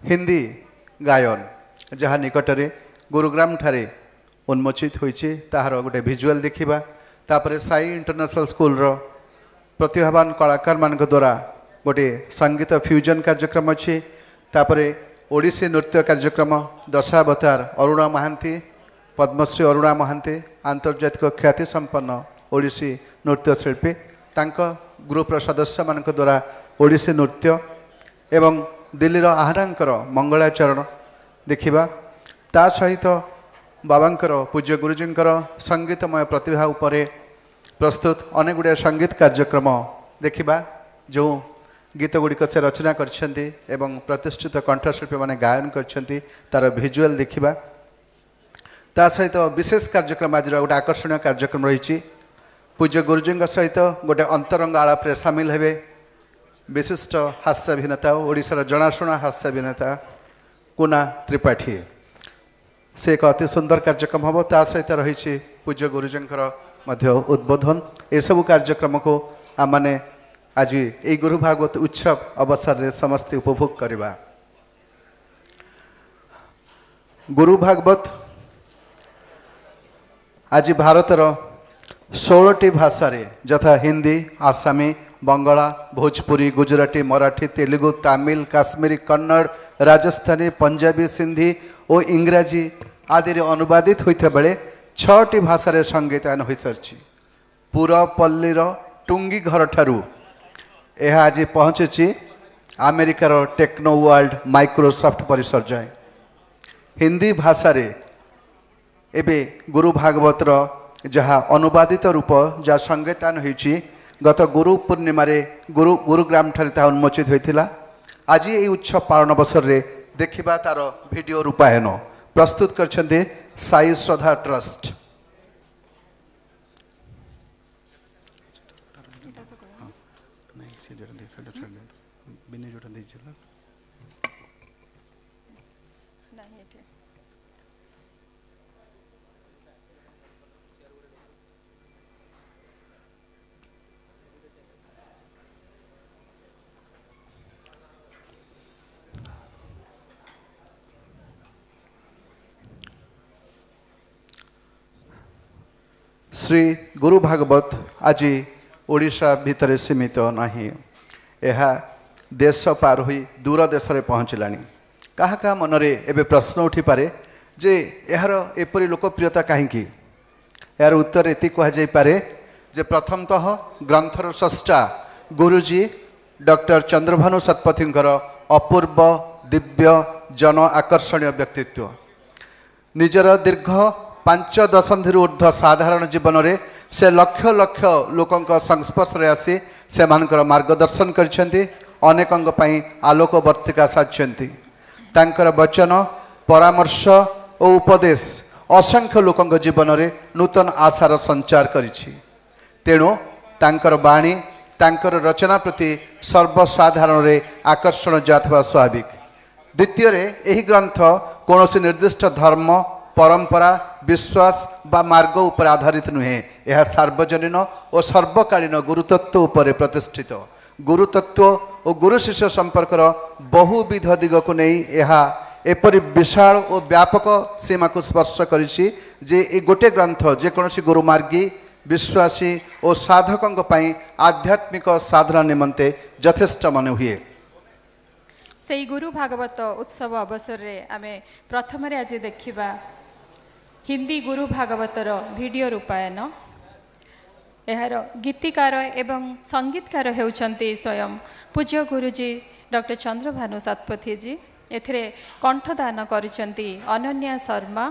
Speaker 5: ହିନ୍ଦୀ ଗାୟନ, ଯାହା ନିକଟରେ ଗୁରୁଗ୍ରାମଠାରେ ଉନ୍ମୋଚିତ ହୋଇଛି, ତାହାର ଗୋଟେ ଭିଜୁଆଲ୍ ଦେଖିବା। ତାପରେ ସାଇ ଇଣ୍ଟରନ୍ୟାସନାଲ୍ ସ୍କୁଲର ପ୍ରତିଭାବାନ କଳାକାରମାନଙ୍କ ଦ୍ୱାରା ଗୋଟିଏ ସଙ୍ଗୀତ ଫ୍ୟୁଜନ୍ କାର୍ଯ୍ୟକ୍ରମ ଅଛି। ତାପରେ ଓଡ଼ିଶୀ ନୃତ୍ୟ କାର୍ଯ୍ୟକ୍ରମ ଦଶାବତାର ଅରୁଣା ମହାନ୍ତି, ପଦ୍ମଶ୍ରୀ ଅରୁଣା ମହାନ୍ତି ଆନ୍ତର୍ଜାତିକ ଖ୍ୟାତି ସମ୍ପନ୍ନ ଓଡ଼ିଶୀ ନୃତ୍ୟଶିଳ୍ପୀ, ତାଙ୍କ ଗ୍ରୁପର ସଦସ୍ୟମାନଙ୍କ ଦ୍ୱାରା ଓଡ଼ିଶୀ ନୃତ୍ୟ ଏବଂ ଦିଲ୍ଲୀର ଆହ୍ନାଙ୍କର ମଙ୍ଗଳାଚରଣ ଦେଖିବା। ତା ସହିତ ବାବାଙ୍କର ପୂଜ୍ୟ ଗୁରୁଜୀଙ୍କର ସଙ୍ଗୀତମୟ ପ୍ରତିଭା ଉପରେ ପ୍ରସ୍ତୁତ ଅନେକ ଗୁଡ଼ିଏ ସଙ୍ଗୀତ କାର୍ଯ୍ୟକ୍ରମ ଦେଖିବା। ଯେଉଁ ଗୀତ ଗୁଡ଼ିକ ସେ ରଚନା କରିଛନ୍ତି ଏବଂ ପ୍ରତିଷ୍ଠିତ କଣ୍ଠଶିଳ୍ପୀମାନେ ଗାୟନ କରିଛନ୍ତି, ତା'ର ଭିଜୁଆଲ୍ ଦେଖିବା। ତା ସହିତ ବିଶେଷ କାର୍ଯ୍ୟକ୍ରମ ଆଜିର ଗୋଟେ ଆକର୍ଷଣୀୟ କାର୍ଯ୍ୟକ୍ରମ ରହିଛି। ପୂଜ୍ୟ ଗୁରୁଜୀଙ୍କ ସହିତ ଗୋଟେ ଅନ୍ତରଙ୍ଗ ଆଳାପରେ ସାମିଲ ହେବେ ବିଶିଷ୍ଟ ହାସ୍ୟାଭିନେତା, ଓଡ଼ିଶାର ଜଣାଶୁଣା ହାସ୍ୟାଭିନେତା କୁନା ତ୍ରିପାଠୀ। ସେ ଏକ ଅତି ସୁନ୍ଦର କାର୍ଯ୍ୟକ୍ରମ ହେବ। ତା ସହିତ ରହିଛି ପୂଜ୍ୟ ଗୁରୁଜୀଙ୍କର ମଧ୍ୟ ଉଦ୍ବୋଧନ। ଏସବୁ କାର୍ଯ୍ୟକ୍ରମକୁ ଆମମାନେ ଆଜି ଏହି ଗୁରୁ ଭାଗବତ ଉତ୍ସବ ଅବସରରେ ସମସ୍ତେ ଉପଭୋଗ କରିବା। ଗୁରୁ ଭାଗବତ ଆଜି ଭାରତର 16ଟି ଭାଷାରେ ଯଥା ହିନ୍ଦୀ, ଆସାମୀ, ବଙ୍ଗଳା, ଭୋଜପୁରୀ, ଗୁଜରାଟୀ, ମରାଠୀ, ତେଲୁଗୁ, ତାମିଲ, କାଶ୍ମୀରୀ, କନ୍ନଡ଼, ରାଜସ୍ଥାନୀ, ପଞ୍ଜାବୀ, ସିନ୍ଧୀ ଓ ଇଂରାଜୀ ଆଦିରେ ଅନୁବାଦିତ ହୋଇଥିବା ବେଳେ 6ଟି ଭାଷାରେ ସଙ୍ଗୀତାୟନ ହୋଇସାରିଛି। ପୁରପଲ୍ଲୀର ଟୁଙ୍ଗି ଘରଠାରୁ ଏହା ଆଜି ପହଞ୍ଚିଛି ଆମେରିକାର ଟେକ୍ନୋ ୱାର୍ଲ୍ଡ ମାଇକ୍ରୋସଫ୍ଟ ପରିସର ଯାଏଁ। ହିନ୍ଦୀ ଭାଷାରେ ଏବେ ଗୁରୁ ଭାଗବତର ଯାହା ଅନୁବାଦିତ ରୂପ, ଯାହା ସଙ୍ଗୀତାୟନ ହୋଇଛି, ଗତ ଗୁରୁ ପୂର୍ଣ୍ଣିମାରେ ଗୁରୁଗ୍ରାମଠାରେ ତାହା ଉନ୍ମୋଚିତ ହୋଇଥିଲା। ଆଜି ଏହି ଉତ୍ସବ ପାଳନ ଅବସରରେ ଦେଖିବା ତାର ଭିଡ଼ିଓ ରୂପାୟନ ପ୍ରସ୍ତୁତ କରିଛନ୍ତି ସାଇ ଶ୍ରଦ୍ଧା ଟ୍ରଷ୍ଟ। ଶ୍ରୀ ଗୁରୁ ଭାଗବତ ଆଜି ଓଡ଼ିଶା ଭିତରେ ସୀମିତ ନାହିଁ, ଏହା ଦେଶ ପାର ହୋଇ ଦୂର ଦେଶରେ ପହଞ୍ଚିଲାଣି। କାହା କାହା ମନରେ ଏବେ ପ୍ରଶ୍ନ ଉଠିପାରେ ଯେ ଏହାର ଏପରି ଲୋକପ୍ରିୟତା କାହିଁକି? ଏହାର ଉତ୍ତର ଏତିକି କୁହାଯାଇପାରେ ଯେ ପ୍ରଥମତଃ ଗ୍ରନ୍ଥର ସ୍ରଷ୍ଟା ଗୁରୁଜୀ ଡକ୍ଟର ଚନ୍ଦ୍ରଭାନୁ ସତ୍ପଥୀଙ୍କର ଅପୂର୍ବ ଦିବ୍ୟ ଜନ ଆକର୍ଷଣୀୟ ବ୍ୟକ୍ତିତ୍ୱ। ନିଜର ଦୀର୍ଘ 5 ଦଶନ୍ଧିରୁ ଉର୍ଦ୍ଧ୍ୱ ସାଧାରଣ ଜୀବନରେ ସେ ଲକ୍ଷ ଲକ୍ଷ ଲୋକଙ୍କ ସଂସ୍ପର୍ଶରେ ଆସି ସେମାନଙ୍କର ମାର୍ଗଦର୍ଶନ କରିଛନ୍ତି, ଅନେକଙ୍କ ପାଇଁ ଆଲୋକ ବର୍ତ୍ତିକା ସାଜିଛନ୍ତି। ତାଙ୍କର ବଚନ, ପରାମର୍ଶ ଓ ଉପଦେଶ ଅସଂଖ୍ୟ ଲୋକଙ୍କ ଜୀବନରେ ନୂତନ ଆଶାର ସଞ୍ଚାର କରିଛି। ତେଣୁ ତାଙ୍କର ବାଣୀ, ତାଙ୍କର ରଚନା ପ୍ରତି ସର୍ବସାଧାରଣରେ ଆକର୍ଷଣ ଯାଉଥିବା ସ୍ୱାଭାବିକ। ଦ୍ୱିତୀୟରେ, ଏହି ଗ୍ରନ୍ଥ କୌଣସି ନିର୍ଦ୍ଦିଷ୍ଟ ଧର୍ମ, ପରମ୍ପରା, ବିଶ୍ୱାସ ବା ମାର୍ଗ ଉପରେ ଆଧାରିତ ନୁହେଁ। ଏହା ସାର୍ବଜନୀନ ଓ ସର୍ବକାଳୀନ ଗୁରୁତତ୍ଵ ଉପରେ ପ୍ରତିଷ୍ଠିତ। ଗୁରୁତତ୍ଵ ଓ ଗୁରୁ ଶିଷ୍ୟ ସମ୍ପର୍କର ବହୁବିଧ ଦିଗକୁ ନେଇ ଏହା ଏପରି ବିଶାଳ ଓ ବ୍ୟାପକ ସୀମାକୁ ସ୍ପର୍ଶ କରିଛି ଯେ ଏ ଗୋଟିଏ ଗ୍ରନ୍ଥ ଯେକୌଣସି ଗୁରୁମାର୍ଗୀ, ବିଶ୍ୱାସୀ ଓ ସାଧକଙ୍କ ପାଇଁ ଆଧ୍ୟାତ୍ମିକ ସାଧନା ନିମନ୍ତେ ଯଥେଷ୍ଟ ମନେ ହୁଏ।
Speaker 4: ସେହି ଗୁରୁ ଭାଗବତ ଉତ୍ସବ ଅବସରରେ ଆମେ ପ୍ରଥମରେ ଆଜି ଦେଖିବା ହିନ୍ଦୀ ଗୁରୁ ଭାଗବତର ଭିଡ଼ିଓ ରୂପାୟନ। ଏହାର ଗୀତିକାର ଏବଂ ସଙ୍ଗୀତକାର ହେଉଛନ୍ତି ସ୍ୱୟଂ ପୂଜ୍ୟ ଗୁରୁଜୀ ଡକ୍ଟର ଚନ୍ଦ୍ରଭାନୁ ସତ୍ପଥୀଜୀ। ଏଥିରେ କଣ୍ଠଦାନ କରିଛନ୍ତି ଅନନ୍ୟା ଶର୍ମା,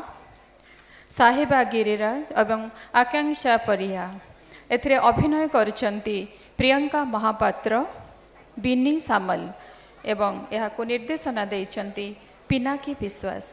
Speaker 4: ସାହେବା ଗିରିରାଜ ଏବଂ ଆକାଂକ୍ଷା ପରିହା। ଏଥିରେ ଅଭିନୟ କରିଛନ୍ତି ପ୍ରିୟଙ୍କା ମହାପାତ୍ର, ବିନି ସାମଲ ଏବଂ ଏହାକୁ ନିର୍ଦ୍ଦେଶନା ଦେଇଛନ୍ତି ପିନାକୀ ବିଶ୍ୱାସ।